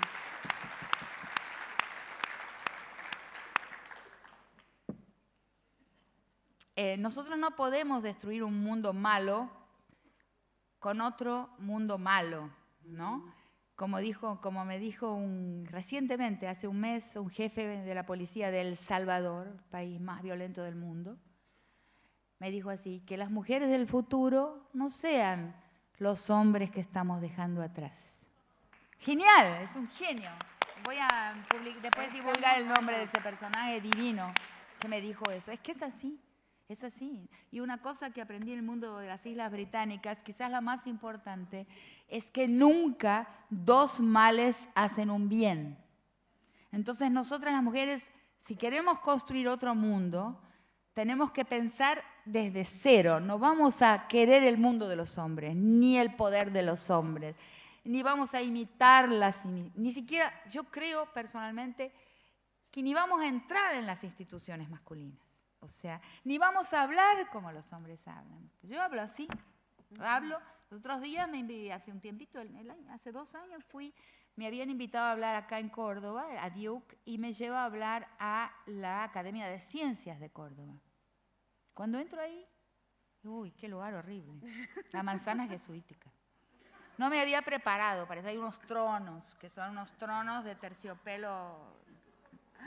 Nosotros no podemos destruir un mundo malo con otro mundo malo, ¿no? Como me dijo recientemente, hace un mes, un jefe de la policía de El Salvador, el país más violento del mundo, me dijo así, que las mujeres del futuro no sean los hombres que estamos dejando atrás. Genial, es un genio. Voy a después divulgar el nombre de ese personaje divino que me dijo eso. Es que es así. Es así. Y una cosa que aprendí en el mundo de las Islas Británicas, quizás la más importante, es que nunca dos males hacen un bien. Entonces nosotras las mujeres, si queremos construir otro mundo, tenemos que pensar desde cero. No vamos a querer el mundo de los hombres, ni el poder de los hombres, ni vamos a imitarlas, ni siquiera, yo creo personalmente, que ni vamos a entrar en las instituciones masculinas. O sea, ni vamos a hablar como los hombres hablan. Yo hablo así. Los otros días hace un tiempito, hace 2 años me habían invitado a hablar acá en Córdoba, a Duke, y me lleva a hablar a la Academia de Ciencias de Córdoba. Cuando entro ahí, uy, qué lugar horrible. La manzana jesuítica. No me había preparado, parece que hay unos tronos, que son unos tronos de terciopelo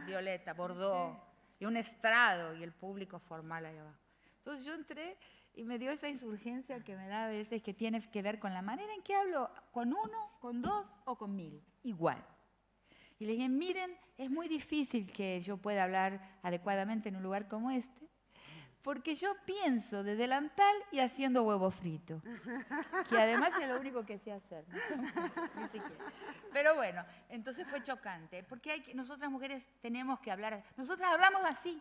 violeta, bordó. Y un estrado y el público formal ahí abajo. Entonces yo entré y me dio esa insurgencia que me da a veces que tiene que ver con la manera en que hablo con 1, con 2 o con 1000, igual. Y le dije, miren, es muy difícil que yo pueda hablar adecuadamente en un lugar como este, porque yo pienso de delantal y haciendo huevo frito, que además es lo único que sé hacer, ni siquiera. Pero bueno, entonces fue chocante, porque nosotras mujeres tenemos que hablar, nosotras hablamos así,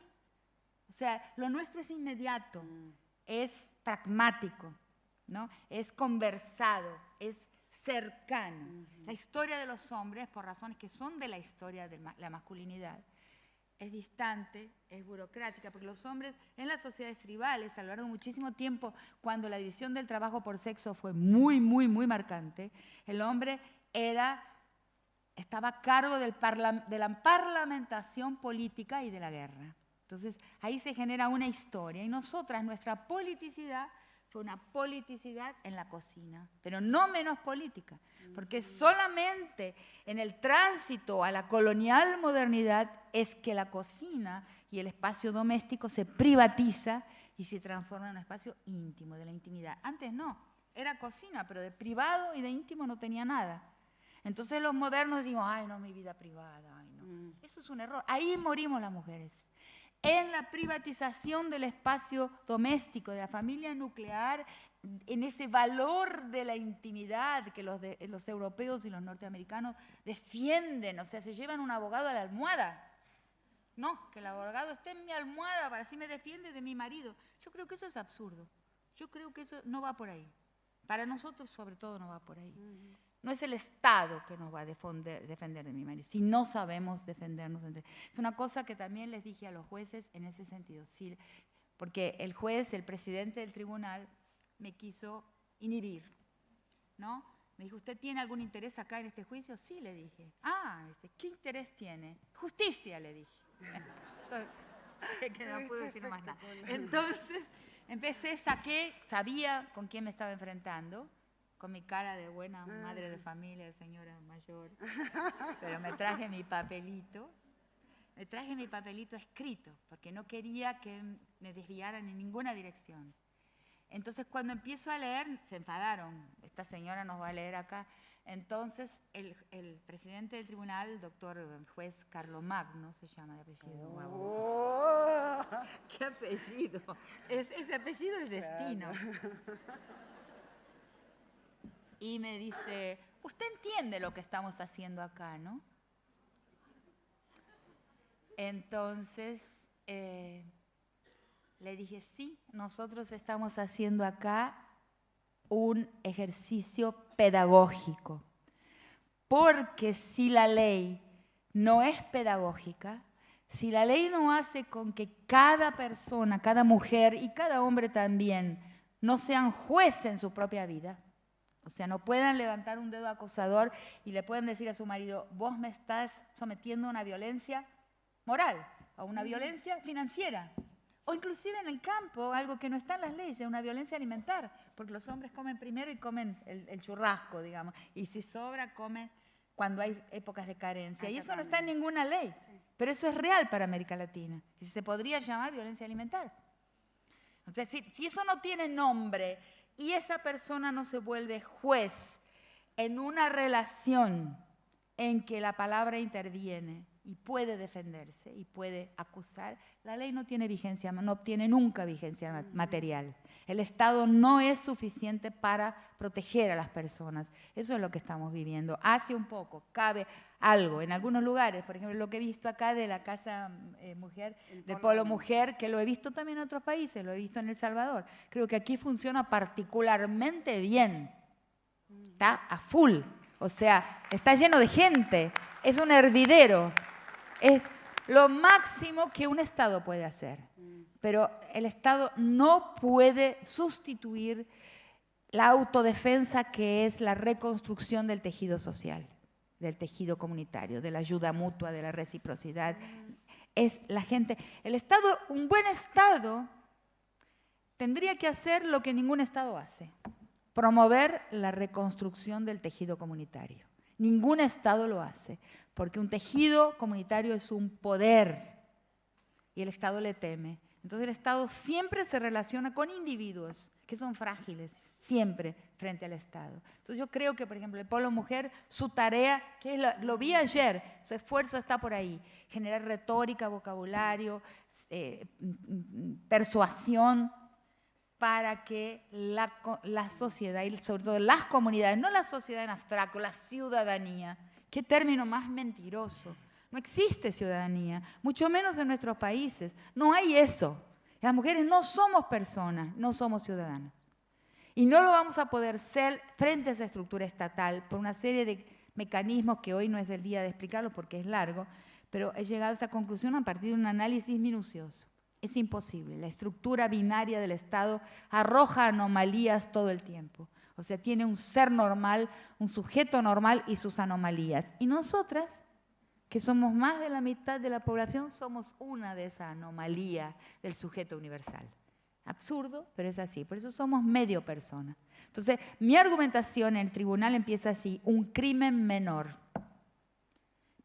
o sea, lo nuestro es inmediato, es pragmático, ¿no? Es conversado, es cercano. La historia de los hombres, por razones que son de la historia de la masculinidad, es distante, es burocrática, porque los hombres en las sociedades tribales, a lo largo de muchísimo tiempo, cuando la división del trabajo por sexo fue muy, muy, muy marcante, el hombre estaba a cargo de la parlamentación política y de la guerra. Entonces, ahí se genera una historia, y nosotras, nuestra politicidad fue una politicidad en la cocina, pero no menos política, porque solamente en el tránsito a la colonial modernidad es que la cocina y el espacio doméstico se privatiza y se transforma en un espacio íntimo, de la intimidad. Antes no, era cocina, pero de privado y de íntimo no tenía nada. Entonces los modernos decimos, ay no, mi vida privada, ay no. Eso es un error, ahí morimos las mujeres. En la privatización del espacio doméstico, de la familia nuclear, en ese valor de la intimidad que los europeos y los norteamericanos defienden, o sea, se llevan un abogado a la almohada. No, que el abogado esté en mi almohada para así me defiende de mi marido. Yo creo que eso es absurdo. Yo creo que eso no va por ahí. Para nosotros, sobre todo, no va por ahí. No es el Estado que nos va a defender de mi marido, si no sabemos defendernos. Es una cosa que también les dije a los jueces en ese sentido, sí, porque el juez, el presidente del tribunal, me quiso inhibir, ¿no? Me dijo, ¿usted tiene algún interés acá en este juicio? Sí, le dije. Ah, ¿qué interés tiene? Justicia, le dije. Entonces, que no pude decir más nada. Entonces, sabía con quién me estaba enfrentando, con mi cara de buena madre de familia, de señora mayor, pero me traje mi papelito escrito, porque no quería que me desviaran en ninguna dirección. Entonces, cuando empiezo a leer, se enfadaron, esta señora nos va a leer acá. Entonces, el presidente del tribunal, el doctor juez Carlomagno, se llama de apellido, ¿Qué apellido? Ese apellido es destino. Y me dice, usted entiende lo que estamos haciendo acá, ¿no? Entonces, le dije, sí, nosotros estamos haciendo acá un ejercicio pedagógico. Porque si la ley no es pedagógica, si la ley no hace con que cada persona, cada mujer y cada hombre también no sean jueces en su propia vida, o sea, no puedan levantar un dedo acusador y le puedan decir a su marido, vos me estás sometiendo a una violencia moral o una violencia financiera, o inclusive en el campo, algo que no está en las leyes, una violencia alimentar, porque los hombres comen primero y comen el churrasco, digamos, y si sobra comen cuando hay épocas de carencia, y eso no está en ninguna ley, pero eso es real para América Latina, y se podría llamar violencia alimentar. O sea, si eso no tiene nombre y esa persona no se vuelve juez en una relación en que la palabra interviene y puede defenderse y puede acusar, la ley no tiene vigencia, no obtiene nunca vigencia material. El Estado no es suficiente para proteger a las personas. Eso es lo que estamos viviendo. Hace un poco, cabe algo en algunos lugares, por ejemplo, lo que he visto acá de la Casa Mujer, del Polo Mujer, que lo he visto también en otros países, lo he visto en El Salvador. Creo que aquí funciona particularmente bien. Está a full, o sea, está lleno de gente, es un hervidero. Es lo máximo que un Estado puede hacer. Pero el Estado no puede sustituir la autodefensa que es la reconstrucción del tejido social, del tejido comunitario, de la ayuda mutua, de la reciprocidad. Es la gente. El Estado, un buen Estado, tendría que hacer lo que ningún Estado hace: promover la reconstrucción del tejido comunitario. Ningún Estado lo hace, porque un tejido comunitario es un poder y el Estado le teme. Entonces el Estado siempre se relaciona con individuos que son frágiles, siempre frente al Estado. Entonces yo creo que, por ejemplo, el Polo Mujer, su tarea, que lo vi ayer, su esfuerzo está por ahí: generar retórica, vocabulario, persuasión, para que la sociedad y sobre todo las comunidades, no la sociedad en abstracto, la ciudadanía, qué término más mentiroso. No existe ciudadanía, mucho menos en nuestros países. No hay eso. Las mujeres no somos personas, no somos ciudadanas. Y no lo vamos a poder ser frente a esa estructura estatal por una serie de mecanismos que hoy no es el día de explicarlo porque es largo, pero he llegado a esta conclusión a partir de un análisis minucioso. Es imposible. La estructura binaria del Estado arroja anomalías todo el tiempo. O sea, tiene un ser normal, un sujeto normal y sus anomalías. Y nosotras, que somos más de la mitad de la población, somos una de esa anomalía del sujeto universal. Absurdo, pero es así. Por eso somos medio persona. Entonces, mi argumentación en el tribunal empieza así: un crimen menor.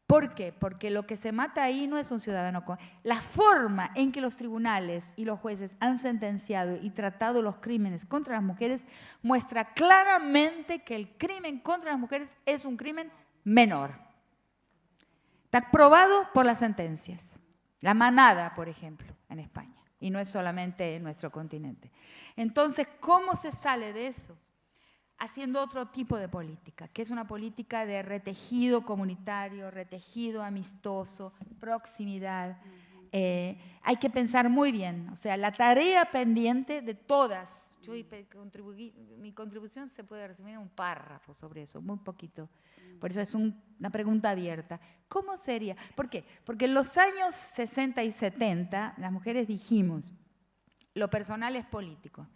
¿Por qué? Porque lo que se mata ahí no es un ciudadano. La forma en que los tribunales y los jueces han sentenciado y tratado los crímenes contra las mujeres muestra claramente que el crimen contra las mujeres es un crimen menor. Está probado por las sentencias. La manada, por ejemplo, en España. Y no es solamente en nuestro continente. Entonces, ¿cómo se sale de eso? Haciendo otro tipo de política, que es una política de retejido comunitario, retejido amistoso, proximidad. Hay que pensar muy bien, o sea, la tarea pendiente de todas. Mi contribución se puede resumir en un párrafo sobre eso, muy poquito. Por eso es una pregunta abierta. ¿Cómo sería? ¿Por qué? Porque en los años 60 y 70, las mujeres dijimos, lo personal es político.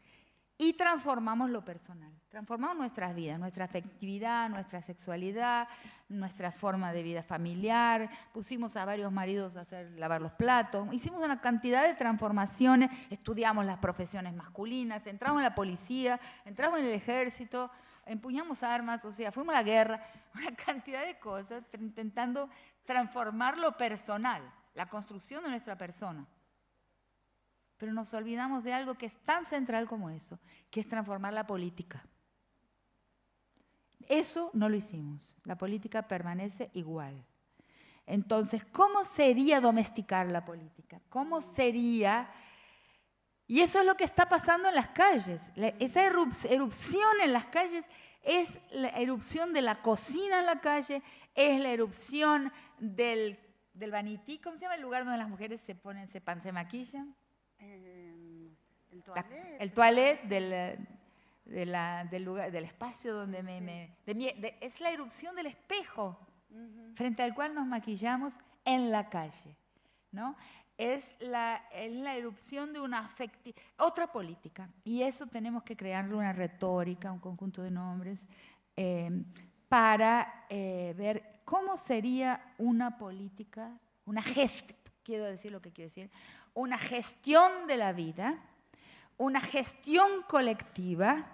Y transformamos lo personal, transformamos nuestras vidas, nuestra afectividad, nuestra sexualidad, nuestra forma de vida familiar, pusimos a varios maridos a lavar los platos, hicimos una cantidad de transformaciones, estudiamos las profesiones masculinas, entramos en la policía, entramos en el ejército, empuñamos armas, o sea, fuimos a la guerra, una cantidad de cosas intentando transformar lo personal, la construcción de nuestra persona. Pero nos olvidamos de algo que es tan central como eso, que es transformar la política. Eso no lo hicimos. La política permanece igual. Entonces, ¿cómo sería domesticar la política? ¿Cómo sería Y eso es lo que está pasando en las calles. Esa erupción en las calles es la erupción de la cocina en la calle, es la erupción del vanity, ¿cómo se llama el lugar donde las mujeres se maquillan? El toilet. El toilet del lugar, del espacio donde es la erupción del espejo frente al cual nos maquillamos en la calle, ¿no? Es la erupción de una otra política, y eso tenemos que crearle una retórica, un conjunto de nombres, para ver cómo sería una política, quiero decir lo que quiero decir, una gestión de la vida, una gestión colectiva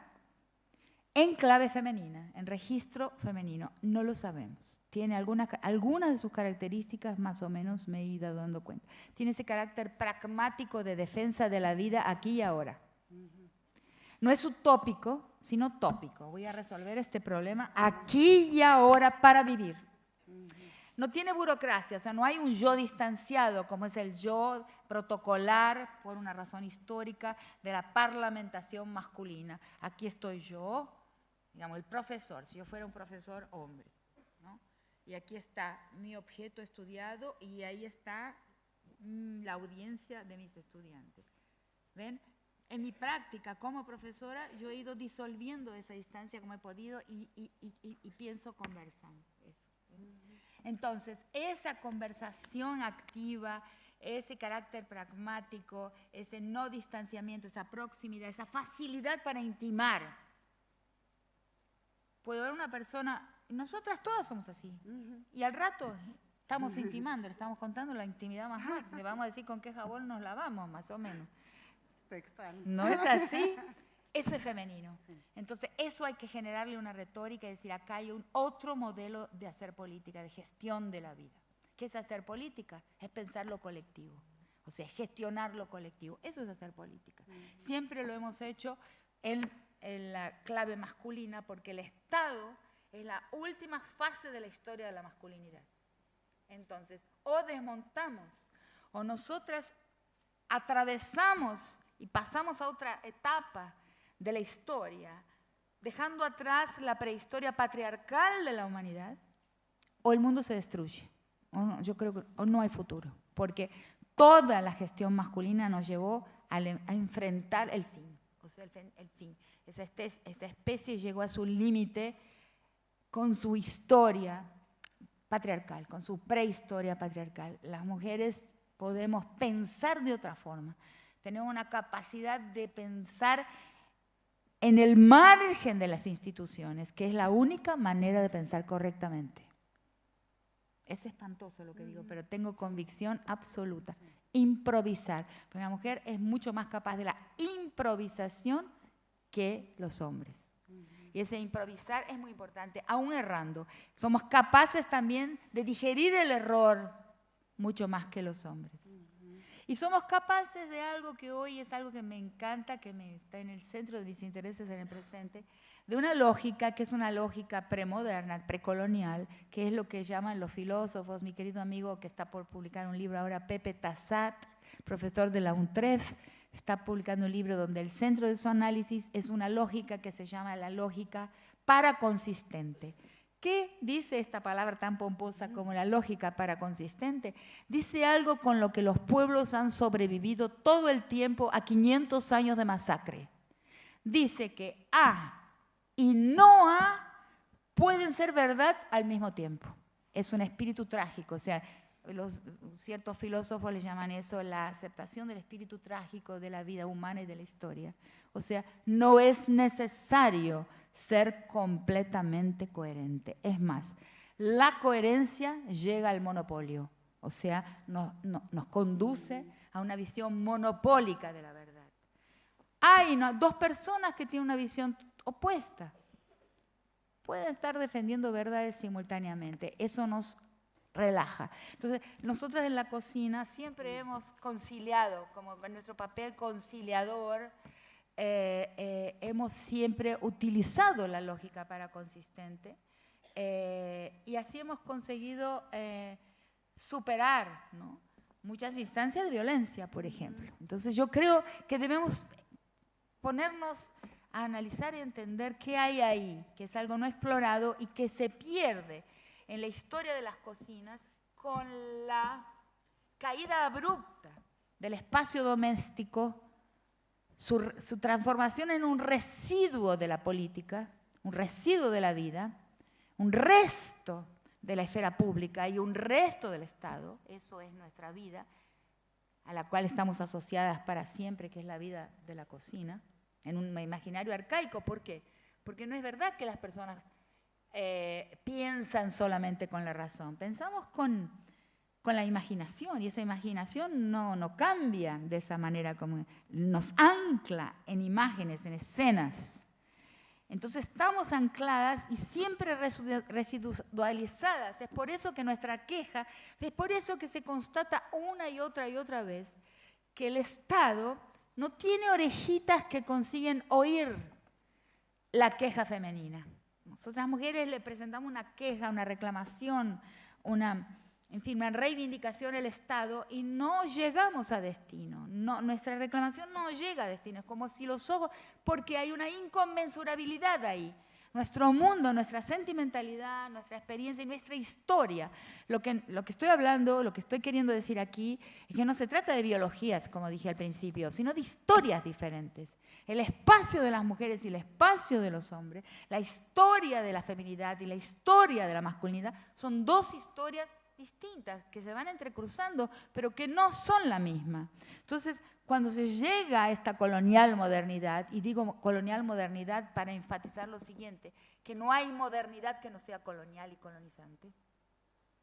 en clave femenina, en registro femenino. No lo sabemos. Tiene algunas de sus características, más o menos me he ido dando cuenta. Tiene ese carácter pragmático de defensa de la vida aquí y ahora. No es utópico, sino tópico. Voy a resolver este problema aquí y ahora para vivir. No tiene burocracia, o sea, no hay un yo distanciado, como es el yo protocolar, por una razón histórica, de la parlamentación masculina. Aquí estoy yo, digamos, el profesor, si yo fuera un profesor hombre, ¿no? Y aquí está mi objeto estudiado y ahí está la audiencia de mis estudiantes. ¿Ven? En mi práctica como profesora yo he ido disolviendo esa distancia como he podido y pienso conversando. Entonces, esa conversación activa, ese carácter pragmático, ese no distanciamiento, esa proximidad, esa facilidad para intimar. Puedo ver una persona, nosotras todas somos así, y al rato estamos intimando, le estamos contando la intimidad más máxima, le vamos a decir con qué jabón nos lavamos, más o menos. Textual. ¿No es así? Eso es femenino. Sí. Entonces, eso hay que generarle una retórica y decir, acá hay otro modelo de hacer política, de gestión de la vida. ¿Qué es hacer política? Es pensar lo colectivo, o sea, gestionar lo colectivo. Eso es hacer política. Siempre lo hemos hecho en la clave masculina porque el Estado es la última fase de la historia de la masculinidad. Entonces, o desmontamos, o nosotras atravesamos y pasamos a otra etapa de la historia, dejando atrás la prehistoria patriarcal de la humanidad, o el mundo se destruye, o no, yo creo que o no hay futuro, porque toda la gestión masculina nos llevó a enfrentar el fin, o sea, el fin. Esa especie llegó a su límite con su historia patriarcal, con su prehistoria patriarcal. Las mujeres podemos pensar de otra forma, tenemos una capacidad de pensar en el margen de las instituciones, que es la única manera de pensar correctamente. Es espantoso lo que digo, pero tengo convicción absoluta. Improvisar. Porque la mujer es mucho más capaz de la improvisación que los hombres. Y ese improvisar es muy importante, aún errando. Somos capaces también de digerir el error mucho más que los hombres. Y somos capaces de algo que hoy es algo que me encanta, que está en el centro de mis intereses en el presente, de una lógica que es una lógica premoderna, precolonial, que es lo que llaman los filósofos. Mi querido amigo que está por publicar un libro ahora, Pepe Tassat, profesor de la UNTREF, está publicando un libro donde el centro de su análisis es una lógica que se llama la lógica paraconsistente. ¿Qué dice esta palabra tan pomposa como la lógica paraconsistente? Dice algo con lo que los pueblos han sobrevivido todo el tiempo a 500 años de masacre. Dice que A y no A pueden ser verdad al mismo tiempo. Es un espíritu trágico, o sea, ciertos filósofos le llaman eso la aceptación del espíritu trágico de la vida humana y de la historia. O sea, no es necesario ser completamente coherente. Es más, la coherencia llega al monopolio, o sea, nos conduce a una visión monopólica de la verdad. Hay dos personas que tienen una visión opuesta. Pueden estar defendiendo verdades simultáneamente. Eso nos relaja. Entonces, nosotras en la cocina siempre hemos conciliado, como en nuestro papel conciliador, hemos siempre utilizado la lógica paraconsistente y así hemos conseguido superar, ¿no?, muchas instancias de violencia, por ejemplo. Entonces yo creo que debemos ponernos a analizar y entender qué hay ahí, que es algo no explorado y que se pierde en la historia de las cocinas con la caída abrupta del espacio doméstico, su transformación en un residuo de la política, un residuo de la vida, un resto de la esfera pública y un resto del Estado. Eso es nuestra vida, a la cual estamos asociadas para siempre, que es la vida de la cocina, en un imaginario arcaico. ¿Por qué? Porque no es verdad que las personas piensan solamente con la razón, pensamos con la imaginación, y esa imaginación no cambia de esa manera, como nos ancla en imágenes, en escenas. Entonces estamos ancladas y siempre residualizadas. Es por eso que nuestra queja, es por eso que se constata una y otra vez que el Estado no tiene orejitas que consiguen oír la queja femenina. Nosotras mujeres le presentamos una queja, una reclamación, una reivindicación al Estado y no llegamos a destino. No, nuestra reclamación no llega a destino. Es como si los ojos, porque hay una inconmensurabilidad ahí. Nuestro mundo, nuestra sentimentalidad, nuestra experiencia y nuestra historia. Lo que estoy hablando, lo que estoy queriendo decir aquí, es que no se trata de biologías, como dije al principio, sino de historias diferentes. El espacio de las mujeres y el espacio de los hombres, la historia de la feminidad y la historia de la masculinidad, son dos historias distintas que se van entrecruzando, pero que no son la misma. Entonces, cuando se llega a esta colonial modernidad, y digo colonial modernidad para enfatizar lo siguiente, que no hay modernidad que no sea colonial y colonizante,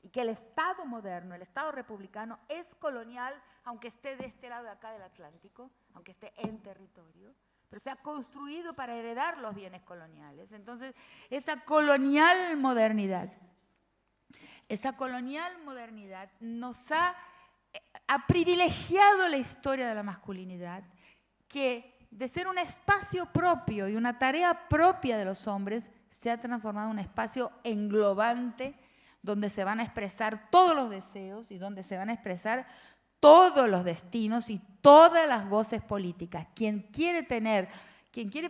y que el Estado moderno, el Estado republicano, es colonial, aunque esté de este lado de acá del Atlántico, aunque esté en territorio, pero se ha construido para heredar los bienes coloniales. Entonces, esa colonial modernidad nos ha privilegiado la historia de la masculinidad, que de ser un espacio propio y una tarea propia de los hombres, se ha transformado en un espacio englobante, donde se van a expresar todos los deseos y donde se van a expresar todos los destinos y todas las voces políticas. Quien quiere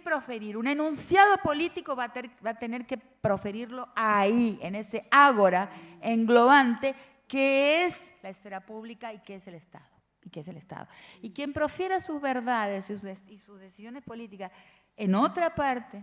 proferir un enunciado político va a tener que proferirlo ahí, en ese ágora englobante que es la esfera pública y que es el Estado. Y quien profiera sus verdades y sus decisiones políticas en otra parte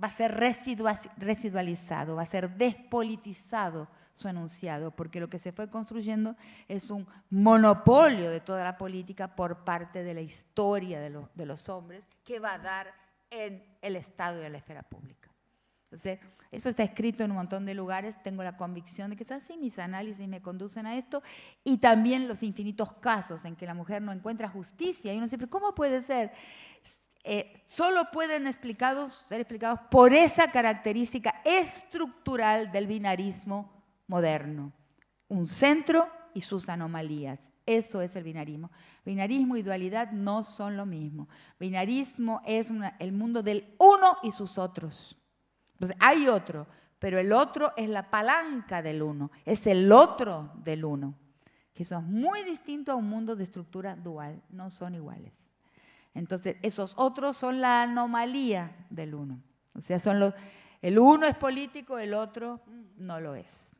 va a ser residualizado, va a ser despolitizado su enunciado, porque lo que se fue construyendo es un monopolio de toda la política por parte de la historia de los hombres, que va a dar en el Estado y en la esfera pública. Entonces, eso está escrito en un montón de lugares, tengo la convicción de que es así, mis análisis me conducen a esto, y también los infinitos casos en que la mujer no encuentra justicia, y uno siempre, ¿cómo puede ser? Solo pueden ser explicados por esa característica estructural del binarismo moderno, un centro y sus anomalías. Eso es el binarismo. Binarismo y dualidad no son lo mismo. Binarismo es el mundo del uno y sus otros. Entonces, hay otro, pero el otro es la palanca del uno, es el otro del uno, que eso es muy distinto a un mundo de estructura dual, no son iguales. Entonces, esos otros son la anomalía del uno. O sea, el uno es político, el otro no lo es.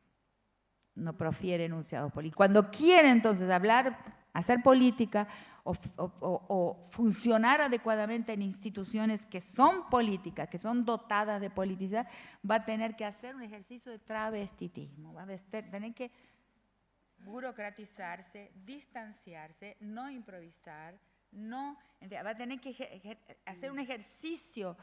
No profiere enunciados políticos. Cuando quiere entonces hablar, hacer política o funcionar adecuadamente en instituciones que son políticas, que son dotadas de politicidad, va a tener que hacer un ejercicio de travestitismo, va a tener que burocratizarse, distanciarse, no improvisar, va a tener que hacer un ejercicio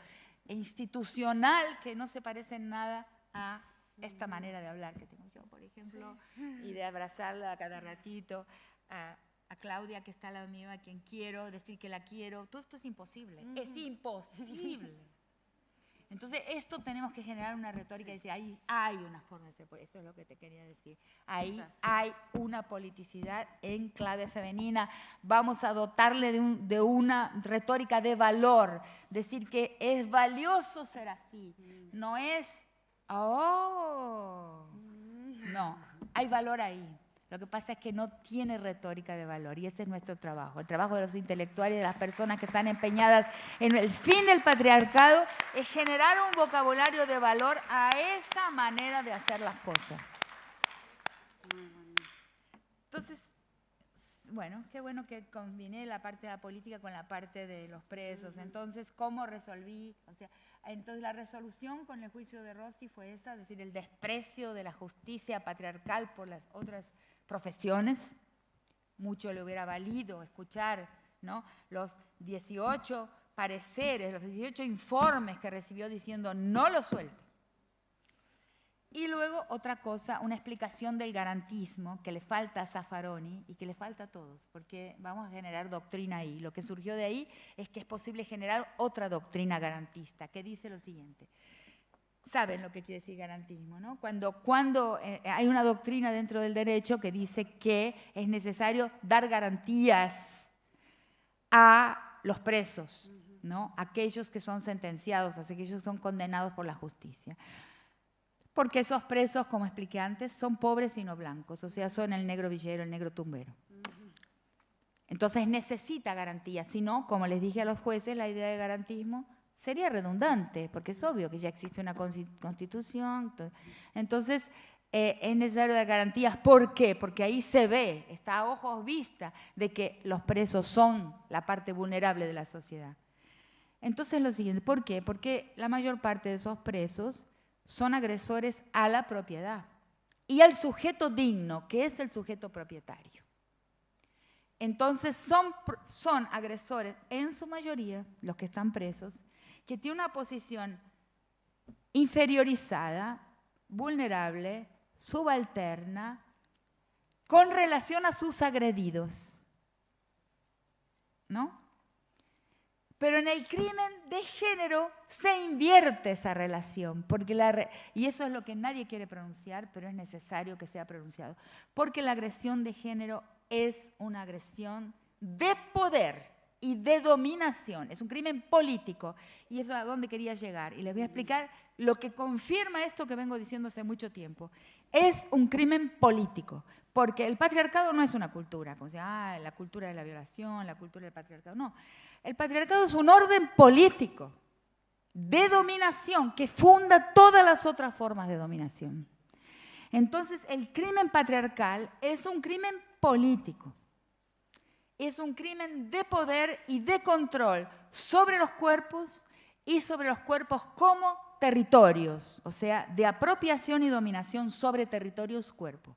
institucional que no se parece en nada a esta manera de hablar que tengo yo, por ejemplo, y de abrazarla a cada ratito, a Claudia, que está al lado mío, a quien quiero, decir que la quiero. Todo esto es imposible, es imposible. Entonces, esto tenemos que generar una retórica y decir, ahí hay una forma de ser, eso es lo que te quería decir. Ahí hay una politicidad en clave femenina. Vamos a dotarle de una retórica de valor, decir que es valioso ser así, no es, no, hay valor ahí. Lo que pasa es que no tiene retórica de valor y ese es nuestro trabajo. El trabajo de los intelectuales y de las personas que están empeñadas en el fin del patriarcado es generar un vocabulario de valor a esa manera de hacer las cosas. Entonces, bueno, qué bueno que combiné la parte de la política con la parte de los presos. Entonces, ¿cómo resolví? O sea, entonces la resolución con el juicio de Rossi fue esa, es decir, el desprecio de la justicia patriarcal por las otras profesiones. Mucho le hubiera valido escuchar, ¿no?, los 18 pareceres, los 18 informes que recibió diciendo no lo suelte. Y luego otra cosa, una explicación del garantismo que le falta a Zaffaroni y que le falta a todos, porque vamos a generar doctrina ahí. Lo que surgió de ahí es que es posible generar otra doctrina garantista, que dice lo siguiente. Saben lo que quiere decir garantismo, ¿no? Cuando hay una doctrina dentro del derecho que dice que es necesario dar garantías a los presos, ¿no?, aquellos que son sentenciados, aquellos que son condenados por la justicia. Porque esos presos, como expliqué antes, son pobres y no blancos, o sea, son el negro villero, el negro tumbero. Entonces necesita garantías, si no, como les dije a los jueces, la idea de garantismo sería redundante, porque es obvio que ya existe una constitución. Entonces, es necesario dar garantías. ¿Por qué? Porque ahí se ve, está a ojos vista, de que los presos son la parte vulnerable de la sociedad. Entonces, lo siguiente, ¿por qué? Porque la mayor parte de esos presos son agresores a la propiedad y al sujeto digno, que es el sujeto propietario. Entonces son agresores, en su mayoría, los que están presos, que tienen una posición inferiorizada, vulnerable, subalterna, con relación a sus agredidos, ¿no? Pero en el crimen de género se invierte esa relación, porque y eso es lo que nadie quiere pronunciar, pero es necesario que sea pronunciado, porque la agresión de género es una agresión de poder y de dominación, es un crimen político, y eso es a donde quería llegar. Y les voy a explicar lo que confirma esto que vengo diciendo hace mucho tiempo. Es un crimen político, porque el patriarcado no es una cultura, como sea, la cultura de la violación, la cultura del patriarcado, no. El patriarcado es un orden político de dominación que funda todas las otras formas de dominación. Entonces, el crimen patriarcal es un crimen político. Es un crimen de poder y de control sobre los cuerpos y sobre los cuerpos como territorios, o sea, de apropiación y dominación sobre territorios cuerpo.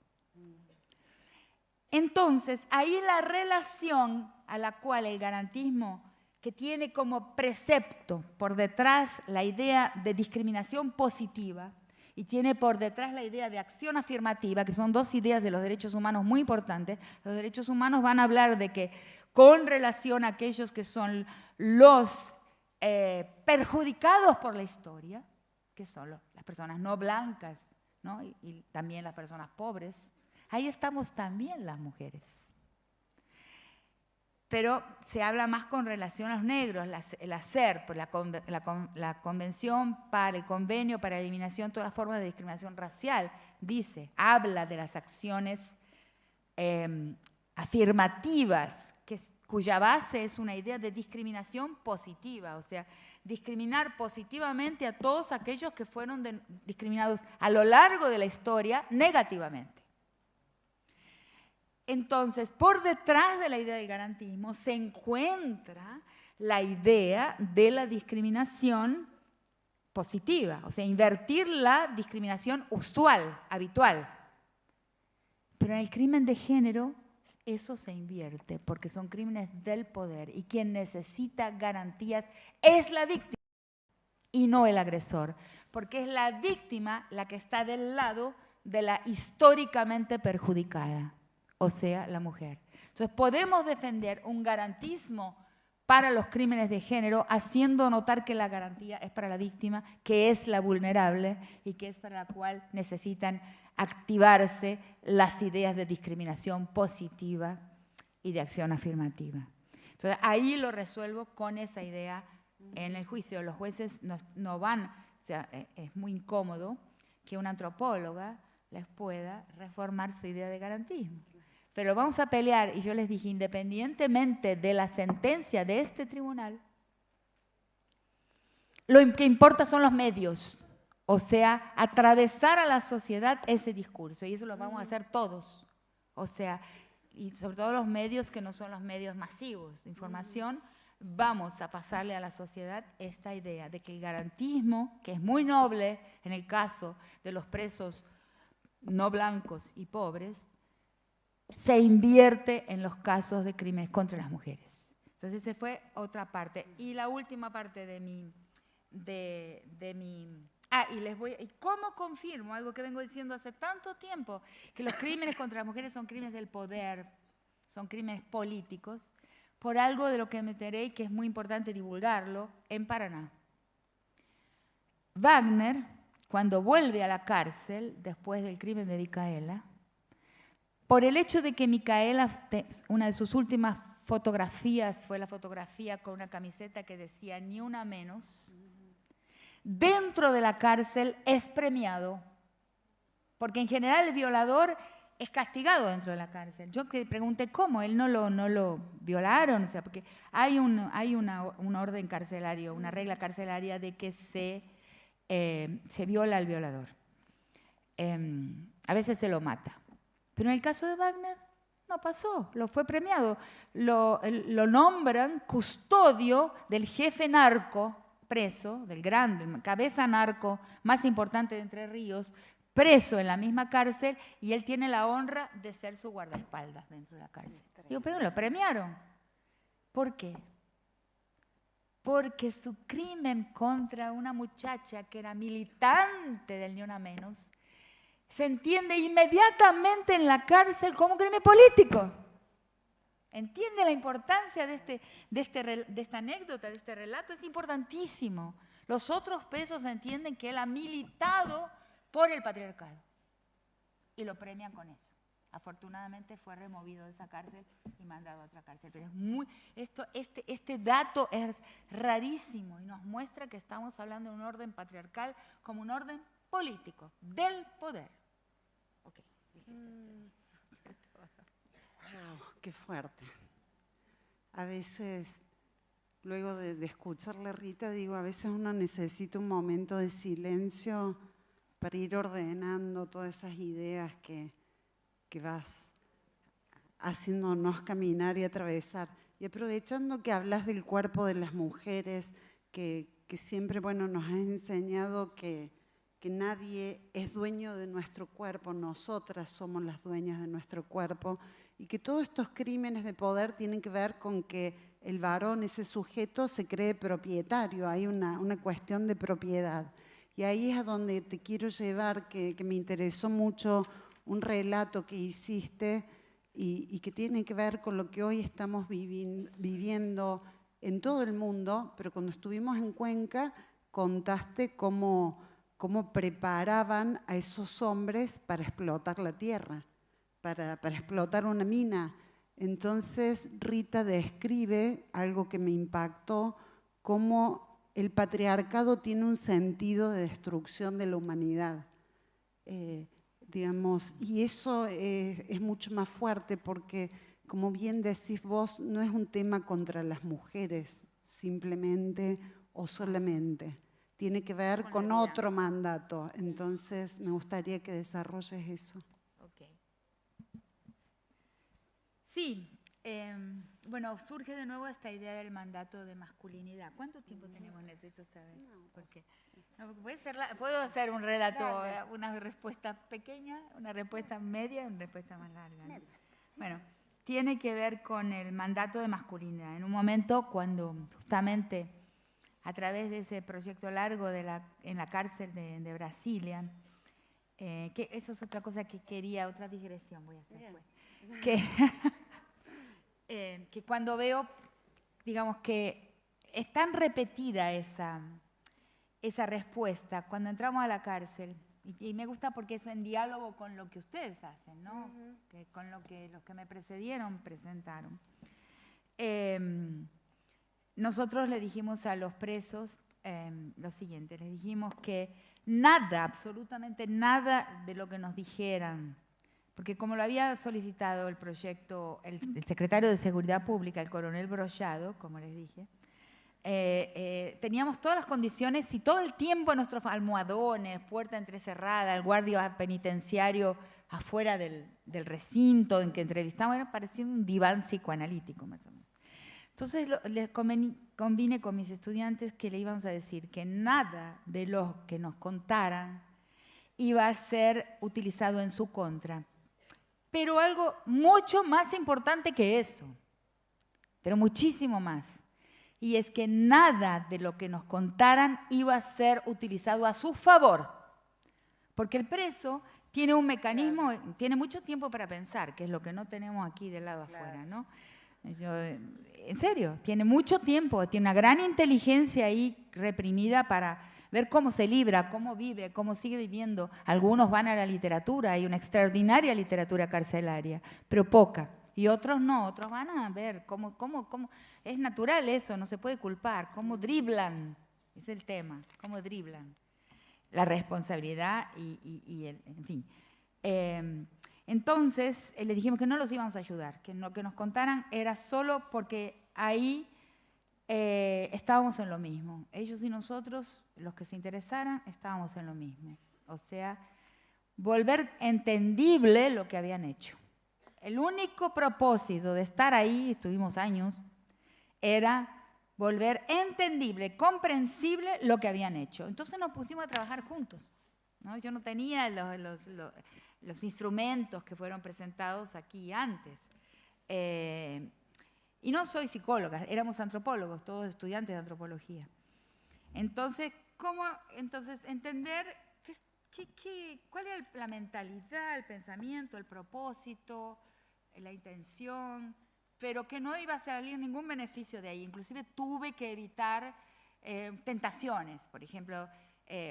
Entonces, ahí la relación a la cual el garantismo, que tiene como precepto por detrás la idea de discriminación positiva y tiene por detrás la idea de acción afirmativa, que son dos ideas de los derechos humanos muy importantes. Los derechos humanos van a hablar de que con relación a aquellos que son los perjudicados por la historia, que son las personas no blancas, ¿no?, y también las personas pobres, ahí estamos también las mujeres. Pero se habla más con relación a los negros, el hacer, por la Convención para el Convenio para la Eliminación de todas las formas de discriminación racial, habla de las acciones afirmativas, cuya base es una idea de discriminación positiva, o sea, discriminar positivamente a todos aquellos que fueron discriminados a lo largo de la historia negativamente. Entonces, por detrás de la idea del garantismo se encuentra la idea de la discriminación positiva, o sea, invertir la discriminación usual, habitual. Pero en el crimen de género eso se invierte, porque son crímenes del poder y quien necesita garantías es la víctima y no el agresor, porque es la víctima la que está del lado de la históricamente perjudicada, o sea, la mujer. Entonces, podemos defender un garantismo para los crímenes de género, haciendo notar que la garantía es para la víctima, que es la vulnerable y que es para la cual necesitan activarse las ideas de discriminación positiva y de acción afirmativa. Entonces, ahí lo resuelvo con esa idea en el juicio. Los jueces no van, o sea, es muy incómodo que una antropóloga les pueda reformar su idea de garantismo. pero vamos a pelear. Y yo les dije, independientemente de la sentencia de este tribunal, lo que importa son los medios. O sea, atravesar a la sociedad ese discurso. Y eso lo vamos a hacer todos. O sea, y sobre todo los medios que no son los medios masivos de información, vamos a pasarle a la sociedad esta idea de que el garantismo, que es muy noble en el caso de los presos no blancos y pobres, se invierte en los casos de crímenes contra las mujeres. Entonces, esa fue otra parte. Y la última parte de mi... ¿Y cómo confirmo algo que vengo diciendo hace tanto tiempo? Que los crímenes contra las mujeres son crímenes del poder, son crímenes políticos, por algo de lo que me enteré y que es muy importante divulgarlo en Paraná. Wagner, cuando vuelve a la cárcel, después del crimen de Micaela, por el hecho de que Micaela, una de sus últimas fotografías fue la fotografía con una camiseta que decía "ni una menos", dentro de la cárcel es premiado, porque en general el violador es castigado dentro de la cárcel. Yo que pregunté cómo, él no lo violaron, o sea, porque hay un orden carcelario, una regla carcelaria de que se viola al violador. A veces se lo mata. Pero en el caso de Wagner no pasó, lo fue premiado. Lo nombran custodio del jefe narco preso, del grande, cabeza narco más importante de Entre Ríos, preso en la misma cárcel, y él tiene la honra de ser su guardaespaldas dentro de la cárcel. Digo, pero lo premiaron. ¿Por qué? Porque su crimen contra una muchacha que era militante del Ni Una Menos se entiende inmediatamente en la cárcel como un crimen político. ¿Entiende la importancia de esta anécdota, de este relato? Es importantísimo. Los otros presos entienden que él ha militado por el patriarcado y lo premian con eso. Afortunadamente fue removido de esa cárcel y mandado a otra cárcel. Pero este dato es rarísimo y nos muestra que estamos hablando de un orden patriarcal como un orden político, del poder. Okay. Wow, qué fuerte. A veces, luego de escucharle a Rita, digo, a veces uno necesita un momento de silencio para ir ordenando todas esas ideas que vas haciéndonos caminar y atravesar. Y aprovechando que hablas del cuerpo de las mujeres, que siempre, bueno, nos has enseñado que nadie es dueño de nuestro cuerpo, nosotras somos las dueñas de nuestro cuerpo, y que todos estos crímenes de poder tienen que ver con que el varón, ese sujeto, se cree propietario, hay una cuestión de propiedad. Y ahí es a donde te quiero llevar, que me interesó mucho un relato que hiciste y que tiene que ver con lo que hoy estamos viviendo en todo el mundo, pero cuando estuvimos en Cuenca contaste cómo preparaban a esos hombres para explotar la tierra, para explotar una mina. Entonces Rita describe algo que me impactó, cómo el patriarcado tiene un sentido de destrucción de la humanidad. Digamos, y eso es mucho más fuerte porque, como bien decís vos, no es un tema contra las mujeres simplemente o solamente. Tiene que ver con otro mandato. Entonces, me gustaría que desarrolles eso. Okay. Sí, bueno, surge de nuevo esta idea del mandato de masculinidad. ¿Cuánto tiempo tenemos? Necesito saber. Porque puedo hacer un relato, una respuesta pequeña, una respuesta media y una respuesta más larga, ¿no? Bueno, tiene que ver con el mandato de masculinidad. En un momento cuando justamente a través de ese proyecto largo en la cárcel de Brasilia, que eso es otra cosa que quería, otra digresión voy a hacer. Que cuando veo, digamos que es tan repetida esa respuesta cuando entramos a la cárcel, y me gusta porque es en diálogo con lo que ustedes hacen, ¿no? Con lo que los que me precedieron presentaron. Nosotros le dijimos a los presos lo siguiente, les dijimos que nada, absolutamente nada de lo que nos dijeran porque como lo había solicitado el proyecto, el secretario de Seguridad Pública, el coronel Brollado, como les dije, teníamos todas las condiciones y todo el tiempo en nuestros almohadones, puerta entrecerrada, el guardia penitenciario afuera del recinto en que entrevistamos, era parecido un diván psicoanalítico más o menos. Entonces les convine con mis estudiantes que le íbamos a decir que nada de lo que nos contaran iba a ser utilizado en su contra. Pero algo mucho más importante que eso, pero muchísimo más, y es que nada de lo que nos contaran iba a ser utilizado a su favor, porque el preso tiene un mecanismo, tiene mucho tiempo para pensar, que es lo que no tenemos aquí del lado afuera, ¿no? En serio, tiene mucho tiempo, tiene una gran inteligencia ahí reprimida para ver cómo se libra, cómo vive, cómo sigue viviendo. Algunos van a la literatura, hay una extraordinaria literatura carcelaria, pero poca. Y otros no, otros van a ver cómo es natural eso, no se puede culpar, cómo driblan, es el tema, cómo driblan la responsabilidad en fin. Entonces le dijimos que no los íbamos a ayudar, que lo que nos contaran era solo porque ahí estábamos en lo mismo. Ellos y nosotros, los que se interesaran, estábamos en lo mismo. O sea, volver entendible lo que habían hecho. El único propósito de estar ahí, estuvimos años, era volver entendible, comprensible lo que habían hecho. Entonces nos pusimos a trabajar juntos, ¿no? Yo no tenía los instrumentos que fueron presentados aquí antes. Y no soy psicóloga, éramos antropólogos, todos estudiantes de antropología. Entonces, entender cuál era la mentalidad, el pensamiento, el propósito, la intención, pero que no iba a salir ningún beneficio de ahí. Inclusive tuve que evitar tentaciones. Por ejemplo,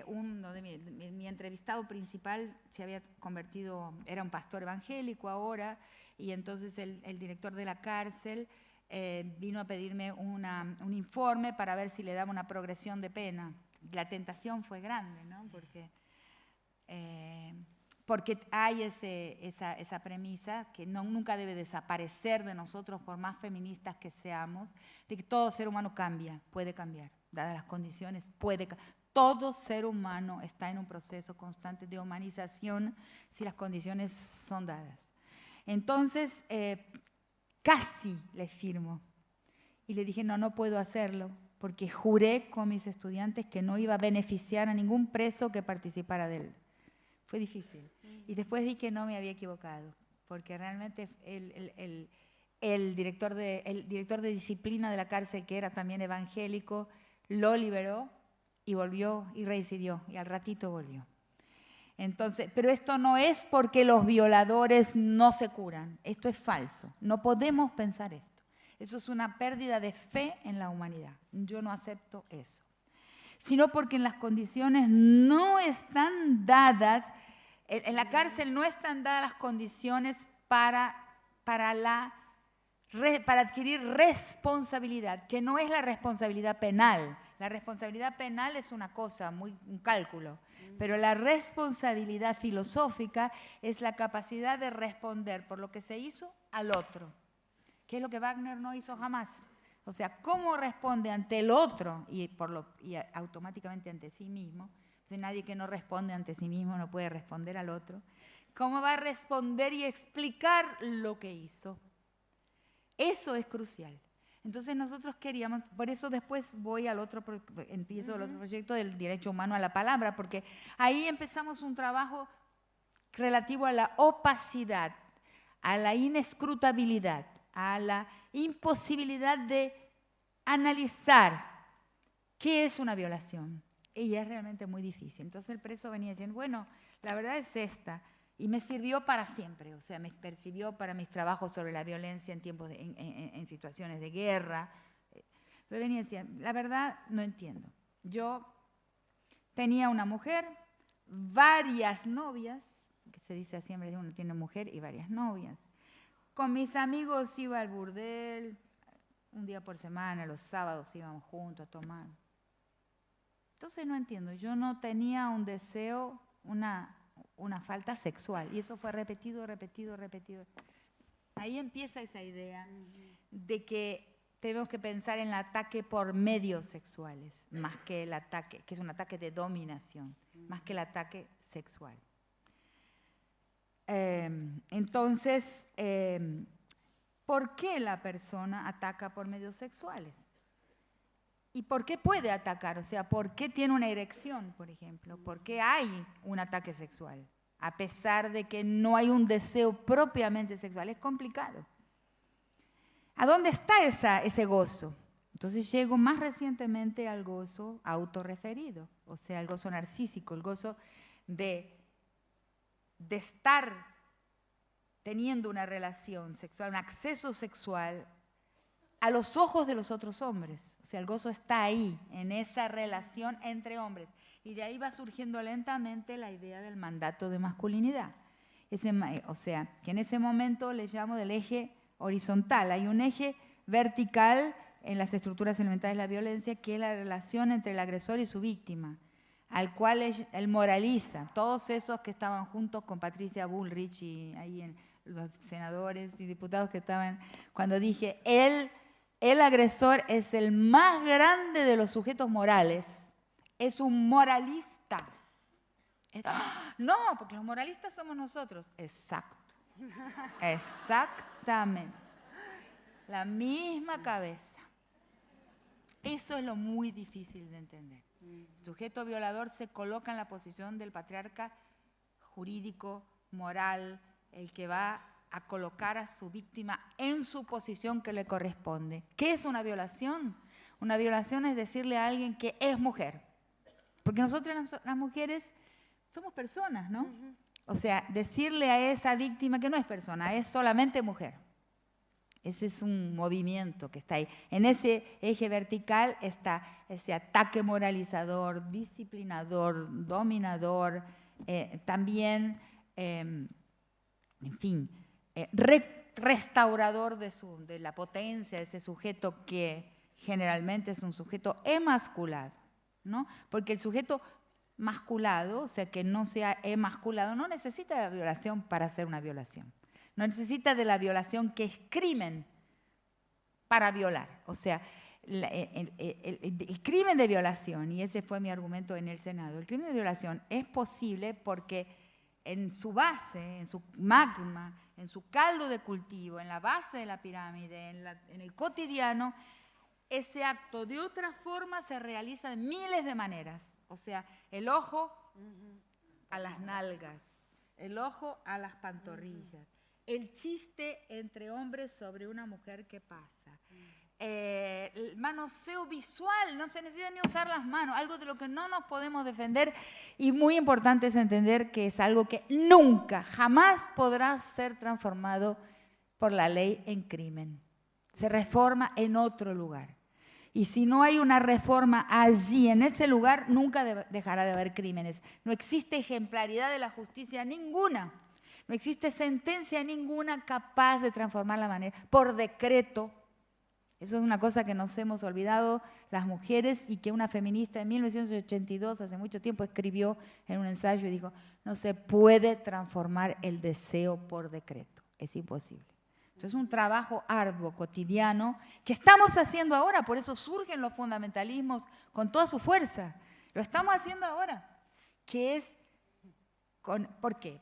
uno de mi entrevistado principal se había convertido, era un pastor evangélico ahora, y entonces el director de la cárcel vino a pedirme un informe para ver si le daba una progresión de pena. La tentación fue grande, ¿no? Porque hay esa premisa que nunca debe desaparecer de nosotros, por más feministas que seamos, de que todo ser humano cambia, puede cambiar, dadas las condiciones, puede cambiar. Todo ser humano está en un proceso constante de humanización si las condiciones son dadas. Entonces, casi le firmo. Y le dije, no puedo hacerlo, porque juré con mis estudiantes que no iba a beneficiar a ningún preso que participara de él. Fue difícil. Y después vi que no me había equivocado, porque realmente el director de disciplina de la cárcel, que era también evangélico, lo liberó y volvió y reincidió, y al ratito volvió. Entonces, pero esto no es porque los violadores no se curan, esto es falso, no podemos pensar esto. Eso es una pérdida de fe en la humanidad, yo no acepto eso. Sino porque en las condiciones no están dadas, en la cárcel no están dadas las condiciones para adquirir responsabilidad, que no es la responsabilidad penal. La responsabilidad penal es una cosa, un cálculo, pero la responsabilidad filosófica es la capacidad de responder por lo que se hizo al otro, que es lo que Wagner no hizo jamás. O sea, cómo responde ante el otro y automáticamente ante sí mismo. Pues nadie que no responde ante sí mismo no puede responder al otro. ¿Cómo va a responder y explicar lo que hizo? Eso es crucial. Entonces nosotros queríamos, por eso después empiezo el otro proyecto del derecho humano a la palabra, porque ahí empezamos un trabajo relativo a la opacidad, a la inescrutabilidad, a la imposibilidad de analizar qué es una violación. Y es realmente muy difícil. Entonces el preso venía diciendo, bueno, la verdad es esta, y me sirvió para siempre, o sea, me sirvió para mis trabajos sobre la violencia en situaciones de guerra. Entonces venía diciendo, la verdad no entiendo. Yo tenía una mujer, varias novias, que se dice así, uno tiene mujer y varias novias. Con mis amigos iba al burdel, un día por semana, los sábados íbamos juntos a tomar. Entonces no entiendo, yo no tenía un deseo, una una falta sexual. Y eso fue repetido, repetido, repetido. Ahí empieza esa idea de que tenemos que pensar en el ataque por medios sexuales, más que el ataque, que es un ataque de dominación, más que el ataque sexual. Entonces, ¿por qué la persona ataca por medios sexuales? ¿Y por qué puede atacar? O sea, ¿por qué tiene una erección, por ejemplo? ¿Por qué hay un ataque sexual? A pesar de que no hay un deseo propiamente sexual, es complicado. ¿A dónde está ese gozo? Entonces llego más recientemente al gozo autorreferido, o sea, el gozo narcísico, el gozo de estar teniendo una relación sexual, un acceso sexual a los ojos de los otros hombres. O sea, el gozo está ahí, en esa relación entre hombres. Y de ahí va surgiendo lentamente la idea del mandato de masculinidad. O sea, que en ese momento le llamo del eje horizontal. Hay un eje vertical en las estructuras elementales de la violencia, que es la relación entre el agresor y su víctima, al cual él moraliza. Todos esos que estaban juntos con Patricia Bullrich y ahí los senadores y diputados que estaban, cuando dije, el agresor es el más grande de los sujetos morales, es un moralista. No, porque los moralistas somos nosotros. Exacto. Exactamente. La misma cabeza. Eso es lo muy difícil de entender. El sujeto violador se coloca en la posición del patriarca jurídico, moral, el que va a colocar a su víctima en su posición que le corresponde. ¿Qué es una violación? Una violación es decirle a alguien que es mujer. Porque nosotros las mujeres somos personas, ¿no? O sea, decirle a esa víctima que no es persona, es solamente mujer. Ese es un movimiento que está ahí. En ese eje vertical está ese ataque moralizador, disciplinador, dominador, también, en fin, restaurador de la potencia de ese sujeto que generalmente es un sujeto emasculado, ¿no? Porque el sujeto masculado, o sea, que no sea emasculado, no necesita de la violación para hacer una violación. No necesita de la violación, que es crimen, para violar. O sea, el crimen de violación, y ese fue mi argumento en el Senado, el crimen de violación es posible porque en su base, en su magma, en su caldo de cultivo, en la base de la pirámide, en el cotidiano, ese acto de otra forma se realiza de miles de maneras. O sea, el ojo a las nalgas, el ojo a las pantorrillas, el chiste entre hombres sobre una mujer que pasa, el manoseo visual, no se necesita ni usar las manos, algo de lo que no nos podemos defender, y muy importante es entender que es algo que nunca, jamás podrá ser transformado por la ley en crimen. Se reforma en otro lugar. Y si no hay una reforma allí, en ese lugar, nunca dejará de haber crímenes. No existe ejemplaridad de la justicia ninguna. No existe sentencia ninguna capaz de transformar la manera. Por decreto. Eso es una cosa que nos hemos olvidado las mujeres y que una feminista en 1982, hace mucho tiempo, escribió en un ensayo y dijo, no se puede transformar el deseo por decreto. Es imposible. Entonces es un trabajo arduo, cotidiano, que estamos haciendo ahora, por eso surgen los fundamentalismos con toda su fuerza. Lo estamos haciendo ahora, que es, ¿por qué?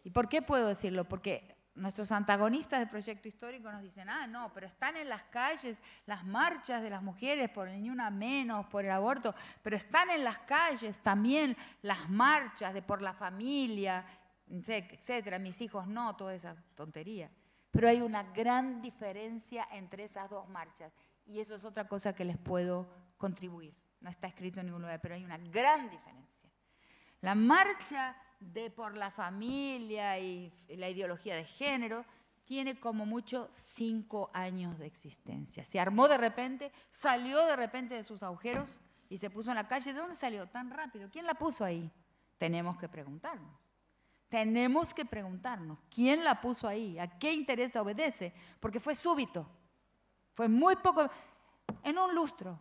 ¿Y por qué puedo decirlo? Porque nuestros antagonistas del proyecto histórico nos dicen, no, pero están en las calles las marchas de las mujeres por el Ni Una Menos, por el aborto, pero están en las calles también las marchas por la familia, etcétera, mis hijos no, toda esa tontería. Pero hay una gran diferencia entre esas dos marchas y eso es otra cosa que les puedo contribuir. No está escrito en ningún lugar, pero hay una gran diferencia. La marcha por la familia y la ideología de género tiene como mucho 5 años de existencia. Se armó de repente, salió de repente de sus agujeros y se puso en la calle. ¿De dónde salió tan rápido? ¿Quién la puso ahí? Tenemos que preguntarnos. Tenemos que preguntarnos, ¿quién la puso ahí? ¿A qué interés obedece? Porque fue súbito, fue muy poco, en un lustro.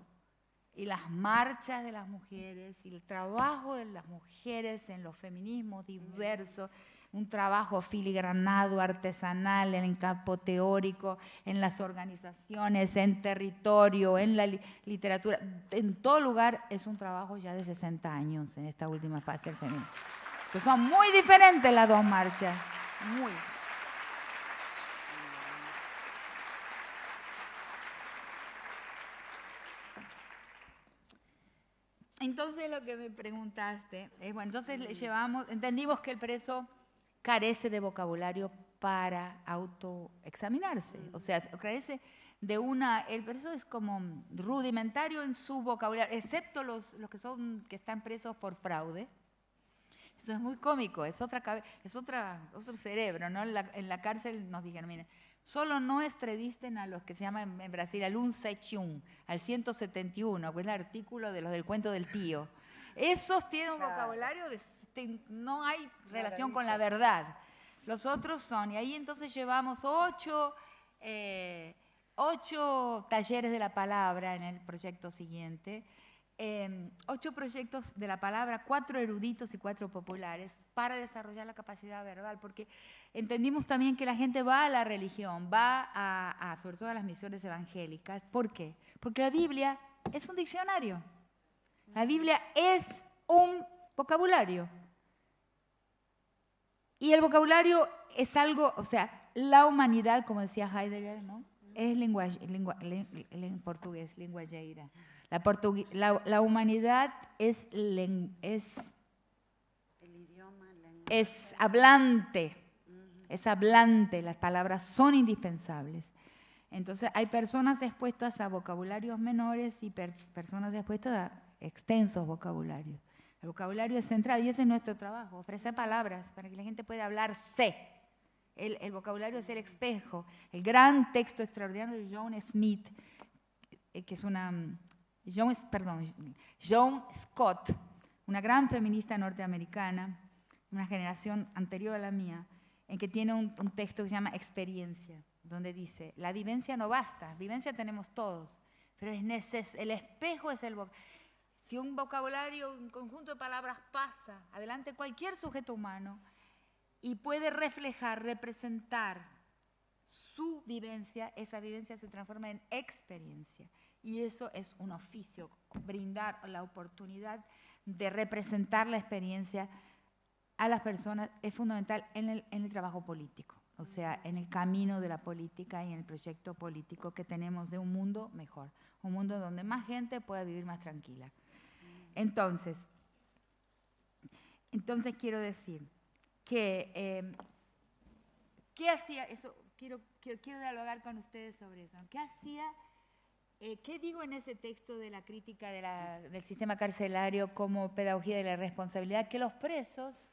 y las marchas de las mujeres y el trabajo de las mujeres en los feminismos diversos, un trabajo filigranado, artesanal, en el campo teórico, en las organizaciones, en territorio, en la literatura, en todo lugar, es un trabajo ya de 60 años en esta última fase del feminismo. Entonces son muy diferentes las dos marchas, muy. Entonces lo que me preguntaste es, bueno, entonces le llevamos, entendimos que el preso carece de vocabulario para autoexaminarse, o sea, carece de el preso es como rudimentario en su vocabulario, excepto los que están presos por fraude. Eso es muy cómico, es otro cerebro, ¿no? En la cárcel nos dijeron, miren, solo no entrevisten a los que se llaman en Brasil al 171, al 171, que es el artículo de los del cuento del tío. Esos tienen un vocabulario, no hay relación con la verdad. Los otros son, y ahí entonces llevamos 8 talleres de la palabra en el proyecto siguiente, 8 proyectos de la palabra, 4 eruditos y 4 populares para desarrollar la capacidad verbal, porque entendimos también que la gente va a la religión, va sobre todo a las misiones evangélicas. ¿Por qué? Porque la Biblia es un diccionario. La Biblia es un vocabulario. Y el vocabulario es algo, o sea, la humanidad, como decía Heidegger, ¿no? Es en portugués, linguajeira. La humanidad es hablante, es hablante, las palabras son indispensables. Entonces hay personas expuestas a vocabularios menores y personas expuestas a extensos vocabularios. El vocabulario es central y ese es nuestro trabajo, ofrecer palabras para que la gente pueda hablarse. El vocabulario es el espejo. El gran texto extraordinario de John Smith, que es John Scott, una gran feminista norteamericana, una generación anterior a la mía, en que tiene un texto que se llama Experiencia, donde dice, la vivencia no basta, vivencia tenemos todos, pero el espejo es el vocabulario. Si un vocabulario, un conjunto de palabras pasa adelante cualquier sujeto humano y puede reflejar, representar su vivencia, esa vivencia se transforma en experiencia. Y eso es un oficio, brindar la oportunidad de representar la experiencia a las personas es fundamental en el trabajo político, o sea, en el camino de la política y en el proyecto político que tenemos de un mundo mejor, un mundo donde más gente pueda vivir más tranquila. Entonces quiero decir que, ¿qué hacía eso? Quiero dialogar con ustedes sobre eso. ¿Qué digo en ese texto de la crítica del sistema carcelario como pedagogía de la responsabilidad? Que los presos,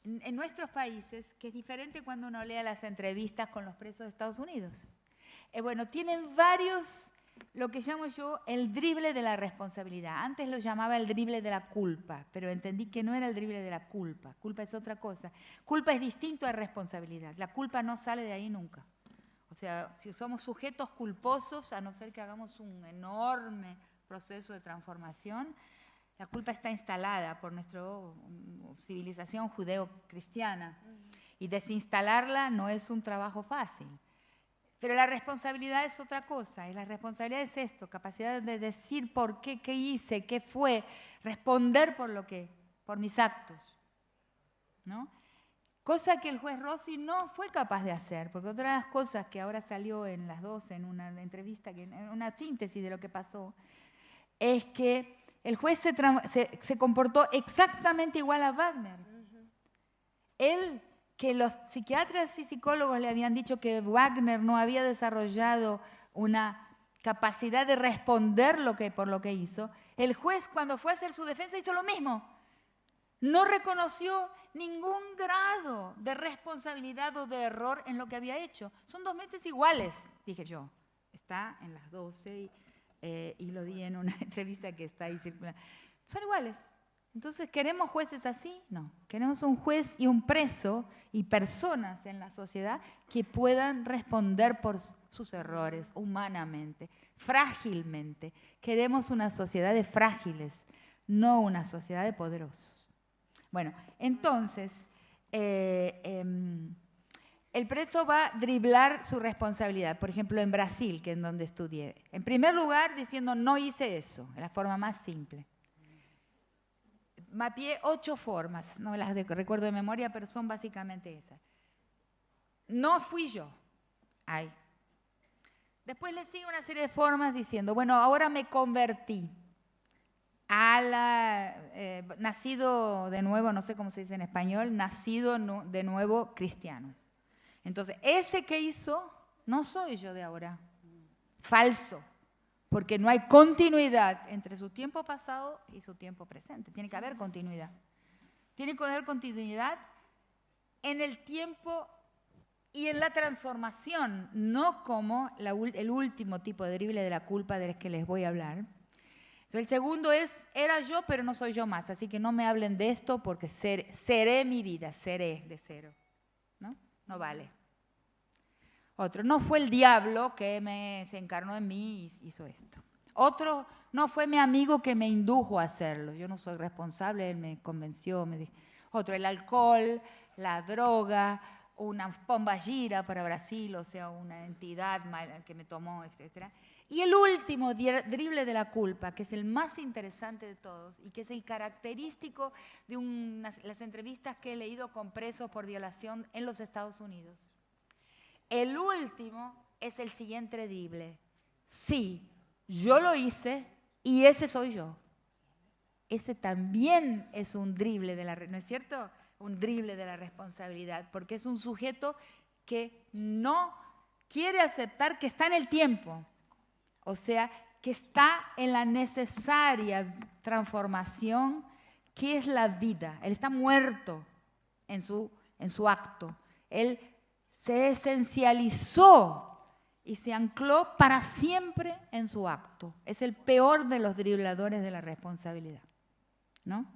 en nuestros países, que es diferente cuando uno lea las entrevistas con los presos de Estados Unidos, tienen varios, lo que llamo yo el drible de la responsabilidad. Antes lo llamaba el drible de la culpa, pero entendí que no era el drible de la culpa. Culpa es otra cosa. Culpa es distinto a responsabilidad. La culpa no sale de ahí nunca. O sea, si somos sujetos culposos, a no ser que hagamos un enorme proceso de transformación, la culpa está instalada por nuestra civilización judeo-cristiana. Y desinstalarla no es un trabajo fácil. Pero la responsabilidad es otra cosa, y la responsabilidad es esto, capacidad de decir por qué, qué hice, qué fue, responder por mis actos, ¿no? Cosa que el juez Rossi no fue capaz de hacer, porque otra de las cosas que ahora salió en las dos, en una entrevista, en una síntesis de lo que pasó, es que el juez se comportó exactamente igual a Wagner. Él, que los psiquiatras y psicólogos le habían dicho que Wagner no había desarrollado una capacidad de responder por lo que hizo, el juez cuando fue a hacer su defensa hizo lo mismo. No reconoció ningún grado de responsabilidad o de error en lo que había hecho. Son 2 meses iguales, dije yo. Está en las 12 y lo di en una entrevista que está ahí circulando. Son iguales. Entonces, ¿queremos jueces así? No. Queremos un juez y un preso y personas en la sociedad que puedan responder por sus errores humanamente, frágilmente. Queremos una sociedad de frágiles, no una sociedad de poderosos. Bueno, entonces, el preso va a driblar su responsabilidad. Por ejemplo, en Brasil, que es donde estudié. En primer lugar, diciendo, no hice eso, de la forma más simple. Mapeé 8 formas, no las recuerdo de memoria, pero son básicamente esas. No fui yo. Ay. Después le sigue una serie de formas diciendo, bueno, ahora me convertí nacido de nuevo, no sé cómo se dice en español, nacido de nuevo cristiano. Entonces, ese que hizo, no soy yo de ahora. Falso. Porque no hay continuidad entre su tiempo pasado y su tiempo presente. Tiene que haber continuidad. Tiene que haber continuidad en el tiempo y en la transformación, no como el último tipo de drible de la culpa del que les voy a hablar. Entonces, el segundo es, era yo, pero no soy yo más. Así que no me hablen de esto porque seré mi vida, seré de cero. No vale. Otro, no fue el diablo que se encarnó en mí y hizo esto. Otro, no fue mi amigo que me indujo a hacerlo. Yo no soy responsable, él me convenció. Me dijo. Otro, el alcohol, la droga, una pombagira para Brasil, o sea, una entidad que me tomó, etc. Y el último drible de la culpa, que es el más interesante de todos y que es el característico de las entrevistas que he leído con presos por violación en los Estados Unidos. El último es el siguiente drible. Sí, yo lo hice y ese soy yo. Ese también es un drible ¿no es cierto? Un drible de la responsabilidad, porque es un sujeto que no quiere aceptar que está en el tiempo, o sea, que está en la necesaria transformación que es la vida. Él está muerto en su acto. Él se esencializó y se ancló para siempre en su acto. Es el peor de los dribladores de la responsabilidad, ¿no?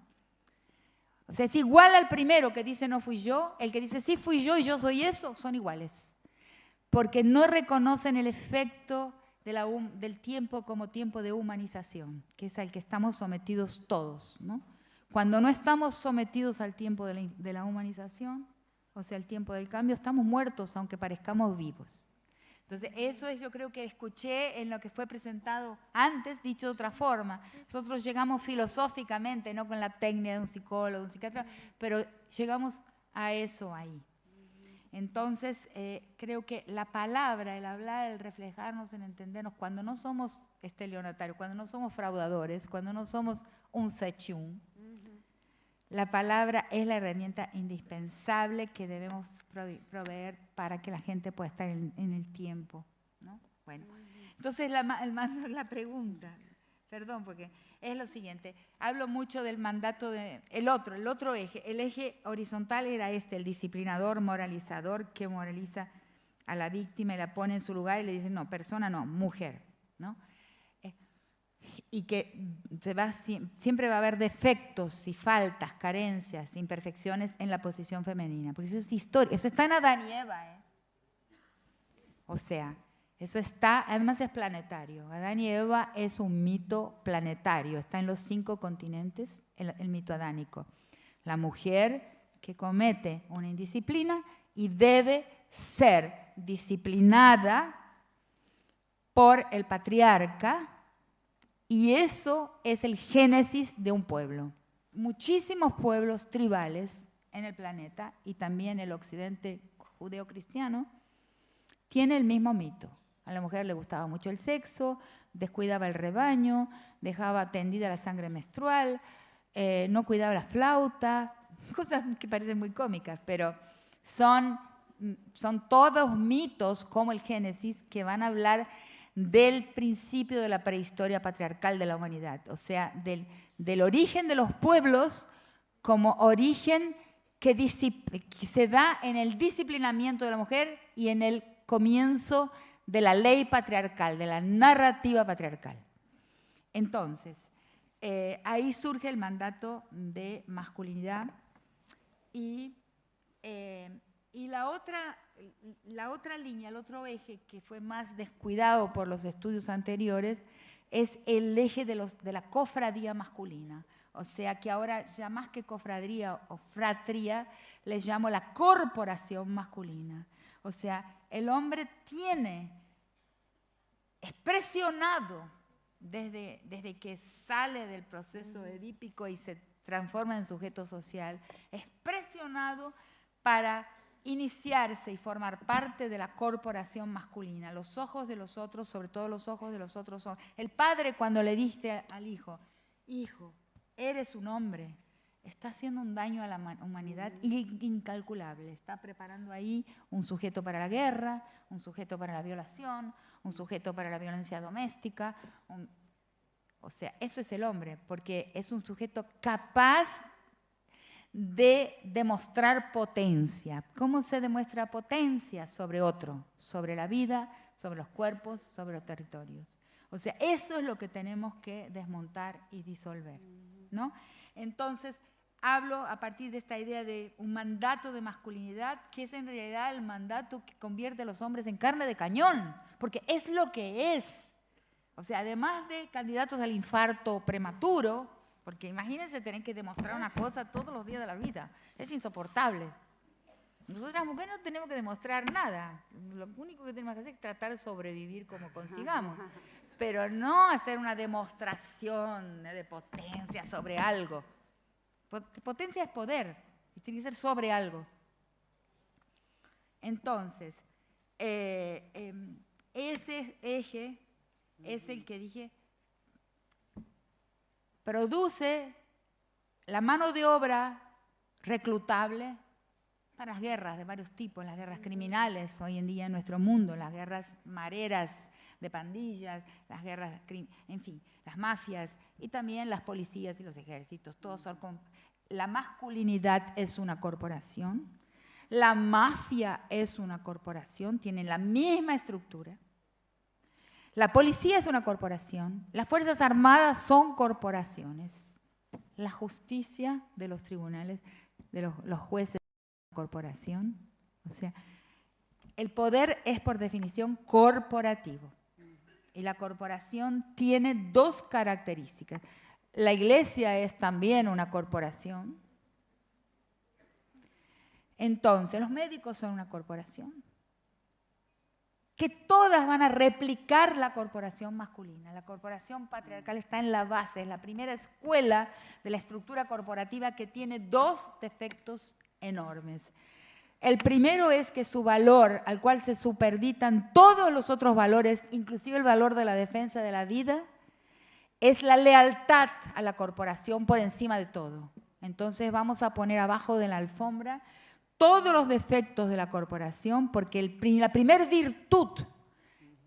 O sea, es igual al primero que dice no fui yo, el que dice sí fui yo y yo soy eso, son iguales. Porque no reconocen el efecto del tiempo como tiempo de humanización, que es al que estamos sometidos todos, ¿no? Cuando no estamos sometidos al tiempo de la humanización, o sea, el tiempo del cambio, estamos muertos aunque parezcamos vivos. Entonces, eso es, yo creo que escuché en lo que fue presentado antes, dicho de otra forma. Nosotros llegamos filosóficamente, no con la técnica de un psicólogo, un psiquiatra, pero llegamos a eso ahí. Entonces, creo que la palabra, el hablar, el reflejarnos, el entendernos, cuando no somos estelionatarios, cuando no somos fraudadores, cuando no somos un sechún, la palabra es la herramienta indispensable que debemos proveer para que la gente pueda estar en el tiempo, ¿no? Bueno, entonces la pregunta, perdón, porque es lo siguiente. Hablo mucho del mandato el otro eje. El eje horizontal era el disciplinador, moralizador, que moraliza a la víctima y la pone en su lugar y le dice, no, persona no, mujer, ¿no? Y que siempre va a haber defectos y faltas, carencias, imperfecciones en la posición femenina. Porque eso es historia, eso está en Adán y Eva. O sea, eso está, además es planetario. Adán y Eva es un mito planetario, está en los 5 continentes, el mito adánico. La mujer que comete una indisciplina y debe ser disciplinada por el patriarca. Y eso es el génesis de un pueblo. Muchísimos pueblos tribales en el planeta y también el occidente judeocristiano tiene el mismo mito. A la mujer le gustaba mucho el sexo, descuidaba el rebaño, dejaba tendida la sangre menstrual, no cuidaba la flauta, cosas que parecen muy cómicas, pero son todos mitos como el Génesis que van a hablar del principio de la prehistoria patriarcal de la humanidad, o sea, del origen de los pueblos como origen que se da en el disciplinamiento de la mujer y en el comienzo de la ley patriarcal, de la narrativa patriarcal. Entonces, ahí surge el mandato de masculinidad y Y la otra línea, el otro eje que fue más descuidado por los estudios anteriores es el eje de la cofradía masculina. O sea que ahora ya más que cofradía o fratría, les llamo la corporación masculina. O sea, el hombre es presionado desde que sale del proceso edípico y se transforma en sujeto social, es presionado para iniciarse y formar parte de la corporación masculina. Los ojos de los otros, sobre todo los ojos de los otros hombres. El padre cuando le dice al hijo, hijo, eres un hombre, está haciendo un daño a la humanidad incalculable. Está preparando ahí un sujeto para la guerra, un sujeto para la violación, un sujeto para la violencia doméstica. O sea, eso es el hombre, porque es un sujeto capaz de demostrar potencia. ¿Cómo se demuestra potencia? Sobre otro, sobre la vida, sobre los cuerpos, sobre los territorios. O sea, eso es lo que tenemos que desmontar y disolver, ¿no? Entonces, hablo a partir de esta idea de un mandato de masculinidad, que es en realidad el mandato que convierte a los hombres en carne de cañón, porque es lo que es. O sea, además de candidatos al infarto prematuro, porque imagínense tener que demostrar una cosa todos los días de la vida, es insoportable. Nosotras mujeres no tenemos que demostrar nada, lo único que tenemos que hacer es tratar de sobrevivir como consigamos, pero no hacer una demostración de potencia sobre algo. Potencia es poder, y tiene que ser sobre algo. Entonces, ese eje es el que dije, produce la mano de obra reclutable para las guerras de varios tipos, las guerras criminales hoy en día en nuestro mundo, las guerras mareras de pandillas, las guerras, en fin, las mafias y también las policías y los ejércitos. Todos son la masculinidad es una corporación, la mafia es una corporación, tienen la misma estructura. La policía es una corporación, las Fuerzas Armadas son corporaciones, la justicia de los tribunales, de los jueces es una corporación. O sea, el poder es por definición corporativo y la corporación tiene dos características. La iglesia es también una corporación. Entonces, los médicos son una corporación. Que todas van a replicar la corporación masculina. La corporación patriarcal está en la base, es la primera escuela de la estructura corporativa que tiene dos defectos enormes. El primero es que su valor, al cual se superditan todos los otros valores, inclusive el valor de la defensa de la vida, es la lealtad a la corporación por encima de todo. Entonces vamos a poner abajo de la alfombra todos los defectos de la corporación, porque la primera virtud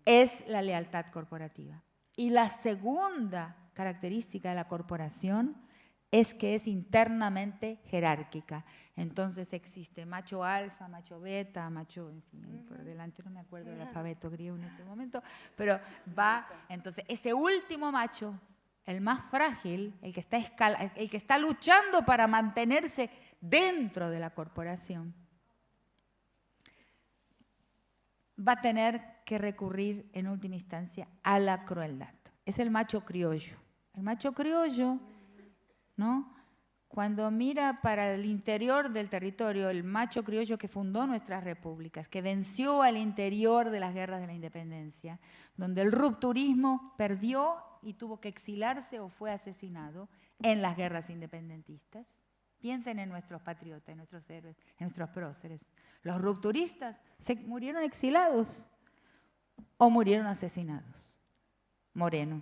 es la lealtad corporativa. Y la segunda característica de la corporación es que es internamente jerárquica. Entonces existe macho alfa, macho beta, macho, en fin, por delante no me acuerdo del alfabeto griego en este momento, pero va, entonces ese último macho, el más frágil, el que está luchando para mantenerse dentro de la corporación, va a tener que recurrir en última instancia a la crueldad. Es el macho criollo. El macho criollo, ¿no? Cuando mira para el interior del territorio, el macho criollo que fundó nuestras repúblicas, que venció al interior de las guerras de la independencia, donde el rupturismo perdió y tuvo que exilarse o fue asesinado en las guerras independentistas. Piensen en nuestros patriotas, en nuestros héroes, en nuestros próceres. Los rupturistas se murieron exilados o murieron asesinados. Moreno.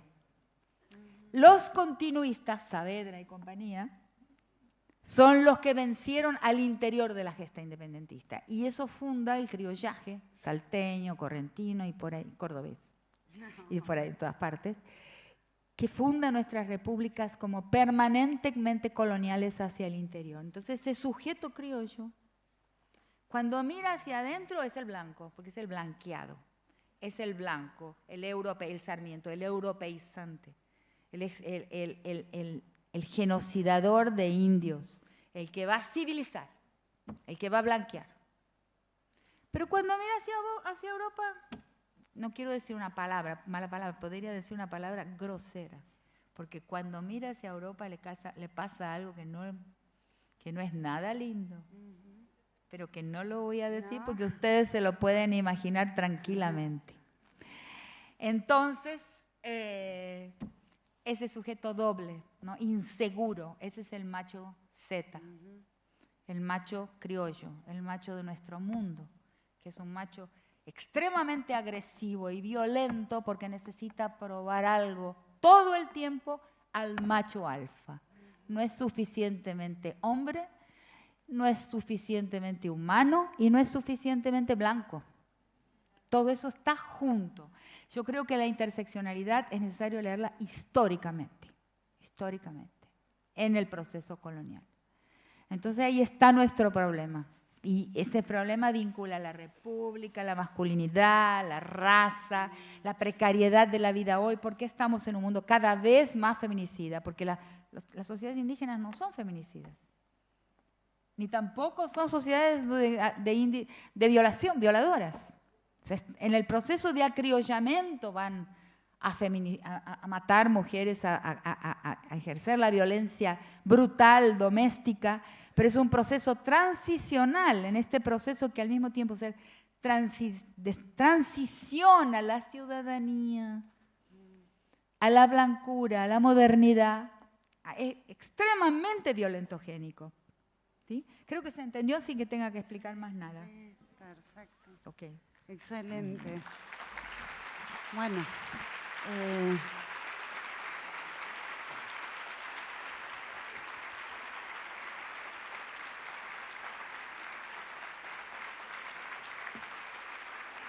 Los continuistas, Saavedra y compañía, son los que vencieron al interior de la gesta independentista. Y eso funda el criollaje salteño, correntino y por ahí, cordobés, y por ahí en todas partes, que funda nuestras repúblicas como permanentemente coloniales hacia el interior. Entonces, ese sujeto criollo, cuando mira hacia adentro, es el blanco, porque es el blanqueado. Es el blanco, el Sarmiento, el europeizante, el genocidador de indios, el que va a civilizar, el que va a blanquear. Pero cuando mira hacia Europa, no quiero decir una palabra, mala palabra, podría decir una palabra grosera, porque cuando mira hacia Europa le pasa algo que no es nada lindo, pero que no lo voy a decir porque ustedes se lo pueden imaginar tranquilamente. Entonces, ese sujeto doble, ¿no? Inseguro, ese es el macho Z, el macho criollo, el macho de nuestro mundo, que es un macho extremadamente agresivo y violento porque necesita probar algo todo el tiempo al macho alfa. No es suficientemente hombre, no es suficientemente humano y no es suficientemente blanco. Todo eso está junto. Yo creo que la interseccionalidad es necesario leerla históricamente, en el proceso colonial. Entonces ahí está nuestro problema. Y ese problema vincula a la república, la masculinidad, la raza, la precariedad de la vida hoy. ¿Por qué estamos en un mundo cada vez más feminicida? Porque las sociedades indígenas no son feminicidas. Ni tampoco son sociedades de violación, violadoras. O sea, en el proceso de acriollamiento van a matar mujeres, a ejercer la violencia brutal, doméstica, pero es un proceso transicional, en este proceso que al mismo tiempo transiciona a la ciudadanía, a la blancura, a la modernidad, es extremadamente violentogénico. ¿Sí? Creo que se entendió sin que tenga que explicar más nada. Sí, perfecto. Okay. Excelente. Bueno,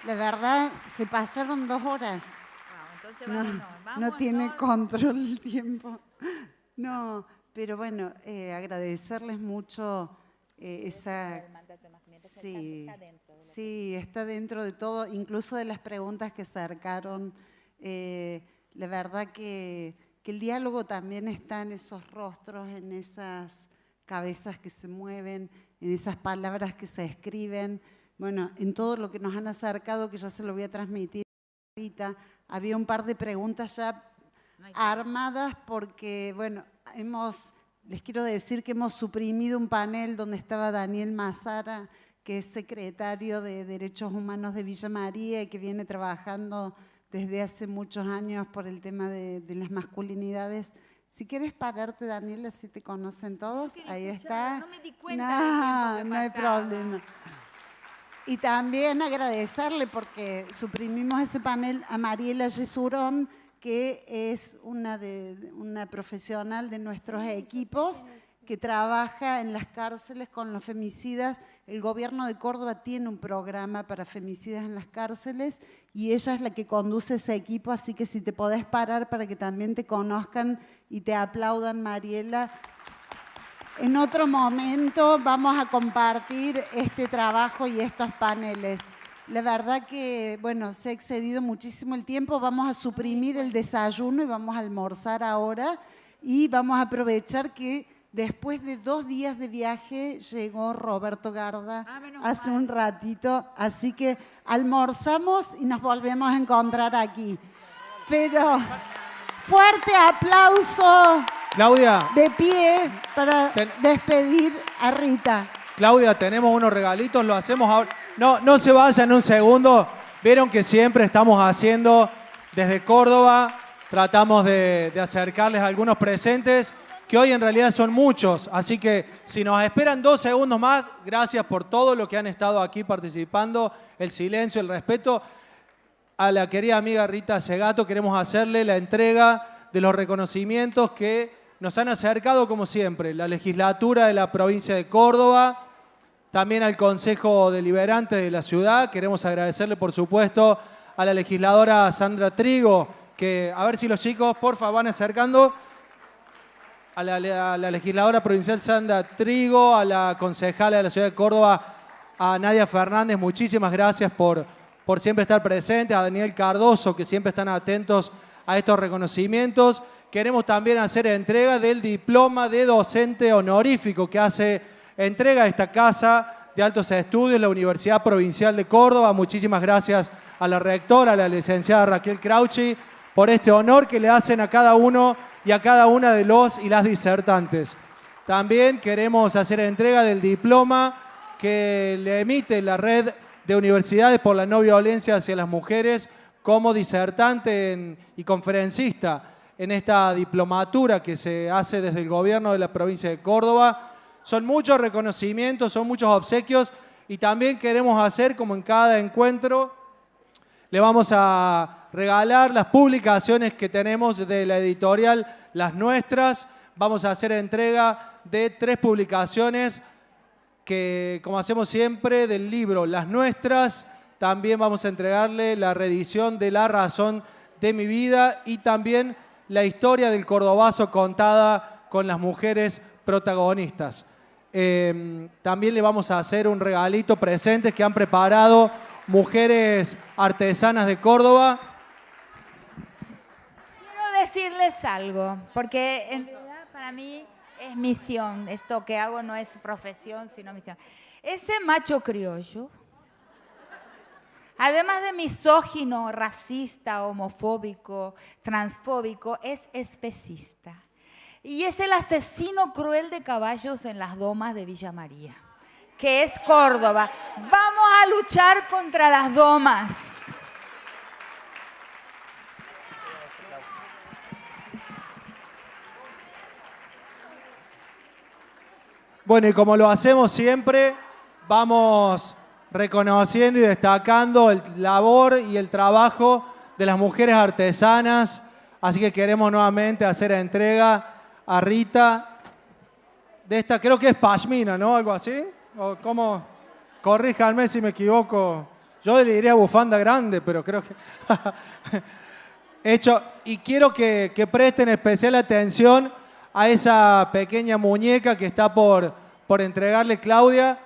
la verdad, se pasaron 2 horas. Entonces No tiene control el tiempo. No, pero bueno, agradecerles mucho esa... Sí, está dentro de todo, incluso de las preguntas que se acercaron. La verdad que el diálogo también está en esos rostros, en esas cabezas que se mueven, en esas palabras que se escriben. Bueno, en todo lo que nos han acercado, que ya se lo voy a transmitir ahorita, había un par de preguntas ya armadas porque, bueno, les quiero decir que hemos suprimido un panel donde estaba Daniel Mazara, que es secretario de Derechos Humanos de Villa María y que viene trabajando desde hace muchos años por el tema de las masculinidades. Si quieres pararte, Daniel, así te conocen todos. Ahí está. No me di cuenta No hay problema. Y también agradecerle porque suprimimos ese panel a Mariela Yesurón, que es una profesional de nuestros equipos que trabaja en las cárceles con los femicidas. El gobierno de Córdoba tiene un programa para femicidas en las cárceles y ella es la que conduce ese equipo, así que si te podés parar para que también te conozcan y te aplaudan, Mariela. En otro momento vamos a compartir este trabajo y estos paneles. La verdad que, bueno, se ha excedido muchísimo el tiempo. Vamos a suprimir el desayuno y vamos a almorzar ahora. Y vamos a aprovechar que después de 2 días de viaje llegó Roberto Garda hace un ratito. Así que almorzamos y nos volvemos a encontrar aquí. Pero fuerte aplauso. Claudia. De pie para despedir a Rita. Claudia, tenemos unos regalitos, lo hacemos ahora. No se vayan un segundo. Vieron que siempre estamos haciendo desde Córdoba, tratamos de acercarles algunos presentes, que hoy en realidad son muchos. Así que si nos esperan 2 segundos más, gracias por todo lo que han estado aquí participando, el silencio, el respeto. A la querida amiga Rita Segato queremos hacerle la entrega de los reconocimientos que nos han acercado, como siempre, la legislatura de la provincia de Córdoba, también al Consejo Deliberante de la ciudad. Queremos agradecerle, por supuesto, a la legisladora Sandra Trigo, que, a ver si los chicos, por favor, van acercando, a la legisladora provincial Sandra Trigo, a la concejala de la ciudad de Córdoba, a Nadia Fernández, muchísimas gracias por siempre estar presentes, a Daniel Cardoso, que siempre están atentos a estos reconocimientos. Queremos también hacer entrega del diploma de docente honorífico que hace entrega a esta casa de Altos Estudios, la Universidad Provincial de Córdoba. Muchísimas gracias a la rectora, la licenciada Raquel Crauchi, por este honor que le hacen a cada uno y a cada una de los y las disertantes. También queremos hacer entrega del diploma que le emite la Red de Universidades por la No Violencia hacia las Mujeres como disertante y conferencista en esta diplomatura que se hace desde el gobierno de la provincia de Córdoba. Son muchos reconocimientos, son muchos obsequios y también queremos hacer, como en cada encuentro, le vamos a regalar las publicaciones que tenemos de la editorial Las Nuestras. Vamos a hacer entrega de 3 publicaciones que, como hacemos siempre, del libro Las Nuestras. También vamos a entregarle la reedición de La Razón de mi Vida y también la historia del cordobazo contada con las mujeres protagonistas. También le vamos a hacer un regalito presente que han preparado mujeres artesanas de Córdoba. Quiero decirles algo, porque en realidad para mí es misión. Esto que hago no es profesión, sino misión. Ese macho criollo, además de misógino, racista, homofóbico, transfóbico, es especista. Y es el asesino cruel de caballos en las domas de Villa María, que es Córdoba. Vamos a luchar contra las domas. Bueno, y como lo hacemos siempre, vamos reconociendo y destacando el labor y el trabajo de las mujeres artesanas. Así que queremos nuevamente hacer entrega a Rita de esta, creo que es pashmina, ¿no? Algo así. ¿O cómo? Corríjanme si me equivoco. Yo le diría bufanda grande, pero creo que... Hecho, y quiero que presten especial atención a esa pequeña muñeca que está por entregarle Claudia.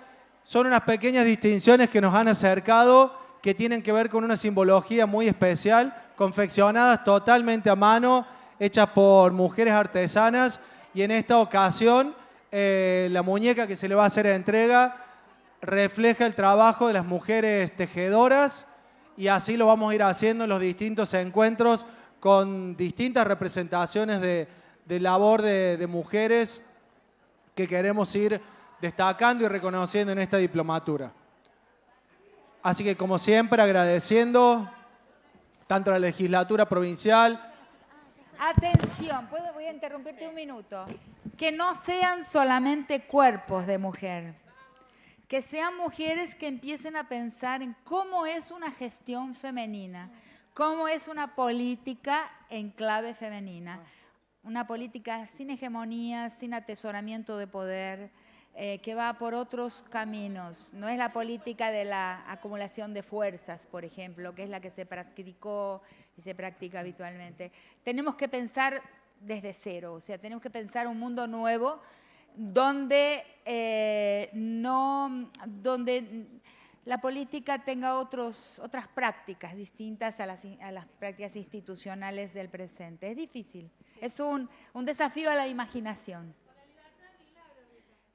Son unas pequeñas distinciones que nos han acercado, que tienen que ver con una simbología muy especial, confeccionadas totalmente a mano, hechas por mujeres artesanas, y en esta ocasión la muñeca que se le va a hacer entrega refleja el trabajo de las mujeres tejedoras, y así lo vamos a ir haciendo en los distintos encuentros con distintas representaciones de labor de mujeres que queremos ir destacando y reconociendo en esta diplomatura. Así que, como siempre, agradeciendo tanto a la legislatura provincial. Atención, voy a interrumpirte un minuto. Que no sean solamente cuerpos de mujer, que sean mujeres que empiecen a pensar en cómo es una gestión femenina, cómo es una política en clave femenina. Una política sin hegemonía, sin atesoramiento de poder, que va por otros caminos. No es la política de la acumulación de fuerzas, por ejemplo, que es la que se practicó y se practica habitualmente. Tenemos que pensar desde cero, o sea, tenemos que pensar un mundo nuevo donde, donde la política tenga otras prácticas distintas a las prácticas institucionales del presente. Es difícil, es un desafío a la imaginación.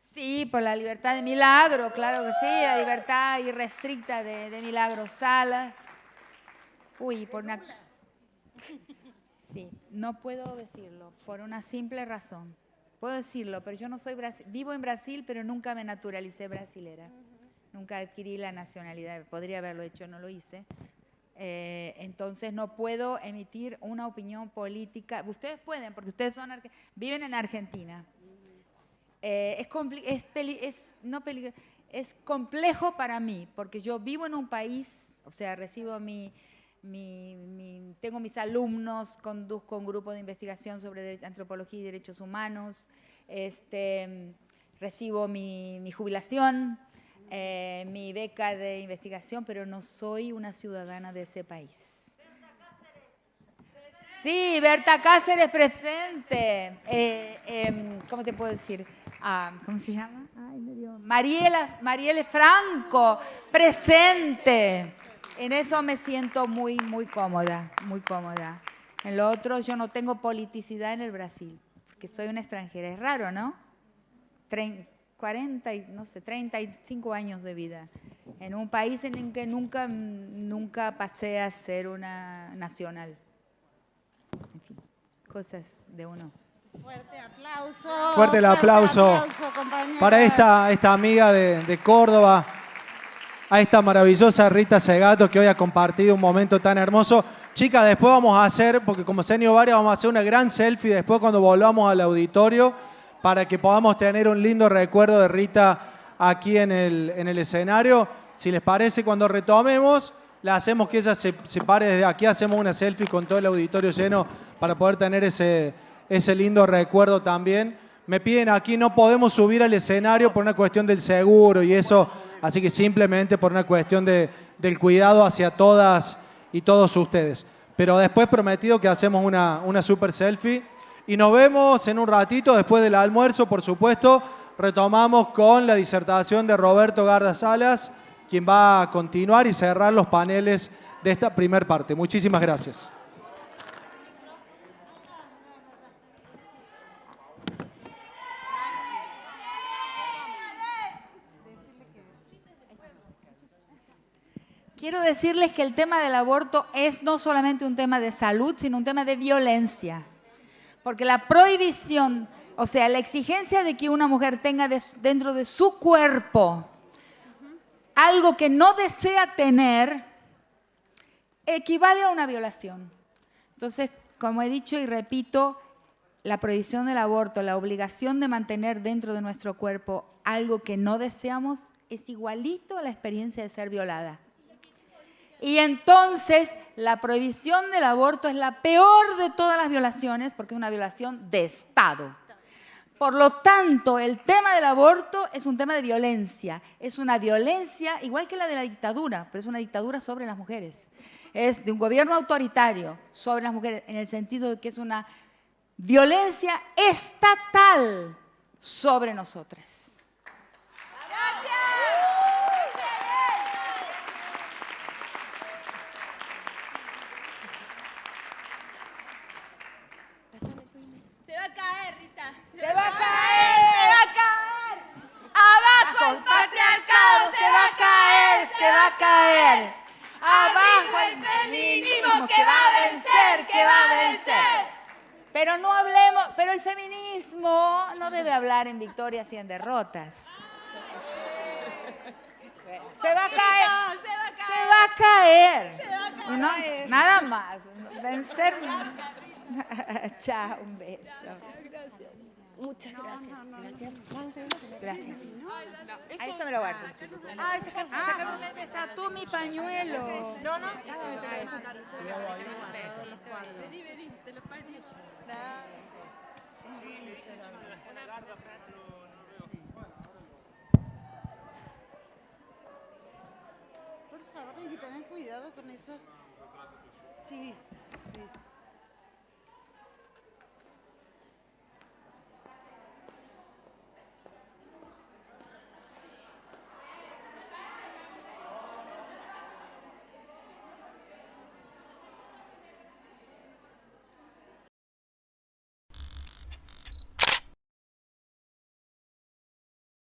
Sí, por la libertad de Milagro, claro que sí, la libertad irrestricta de Milagro Sala. Uy, por una... Sí, no puedo decirlo, por una simple razón. Puedo decirlo, pero yo no soy vivo en Brasil, pero nunca me naturalicé brasilera. Nunca adquirí la nacionalidad, podría haberlo hecho, no lo hice. Entonces no puedo emitir una opinión política. Ustedes pueden, porque ustedes viven en Argentina. Es complejo para mí, porque yo vivo en un país, o sea, recibo tengo mis alumnos, conduzco un grupo de investigación sobre antropología y derechos humanos, recibo mi jubilación, mi beca de investigación, pero no soy una ciudadana de ese país. Sí, Berta Cáceres presente. ¿Cómo te puedo decir? ¿Cómo se llama? Ay, me dio. Marielle Franco, presente. En eso me siento muy, muy cómoda, muy cómoda. En lo otro, yo no tengo politicidad en el Brasil, porque soy una extranjera. Es raro, ¿no? 40 y, no sé, 35 años de vida, en un país en el que nunca pasé a ser una nacional. En fin, cosas de uno. Fuerte aplauso. Fuerte el aplauso compañeras. para esta amiga de Córdoba, a esta maravillosa Rita Segato que hoy ha compartido un momento tan hermoso. Chicas, después vamos a hacer, porque como se han ido varias, vamos a hacer una gran selfie después cuando volvamos al auditorio para que podamos tener un lindo recuerdo de Rita aquí en el escenario. Si les parece, cuando retomemos, le hacemos que ella se pare desde aquí, hacemos una selfie con todo el auditorio lleno para poder tener ese lindo recuerdo también. Me piden aquí, no podemos subir al escenario por una cuestión del seguro y eso, así que simplemente por una cuestión del cuidado hacia todas y todos ustedes. Pero después prometido que hacemos una super selfie y nos vemos en un ratito después del almuerzo, por supuesto. Retomamos con la disertación de Roberto Garda Salas, quien va a continuar y cerrar los paneles de esta primer parte. Muchísimas gracias. Quiero decirles que el tema del aborto es no solamente un tema de salud, sino un tema de violencia. Porque la prohibición, o sea, la exigencia de que una mujer tenga dentro de su cuerpo algo que no desea tener, equivale a una violación. Entonces, como he dicho y repito, la prohibición del aborto, la obligación de mantener dentro de nuestro cuerpo algo que no deseamos, es igualito a la experiencia de ser violada. Y entonces la prohibición del aborto es la peor de todas las violaciones porque es una violación de Estado. Por lo tanto, el tema del aborto es un tema de violencia. Es una violencia igual que la de la dictadura, pero es una dictadura sobre las mujeres. Es de un gobierno autoritario sobre las mujeres en el sentido de que es una violencia estatal sobre nosotras. Se va a caer, Rita. ¡Se va a caer! ¡Se va a caer! ¡Abajo el patriarcado! ¡Se va a caer! ¡Se va a caer! ¡Abajo el feminismo que va a vencer! ¡Que va a vencer! Pero no hablemos, pero el feminismo no debe hablar en victorias y en derrotas. Se va a caer. Se va a caer. Se va a caer. No, nada más. Vencer. Chao, un beso. Muchas gracias. Gracias. Ahí está me lo guardo. Ah, sacar un lente, tú mi pañuelo. No, no. Por favor, hay que tener cuidado con eso. Sí, sí.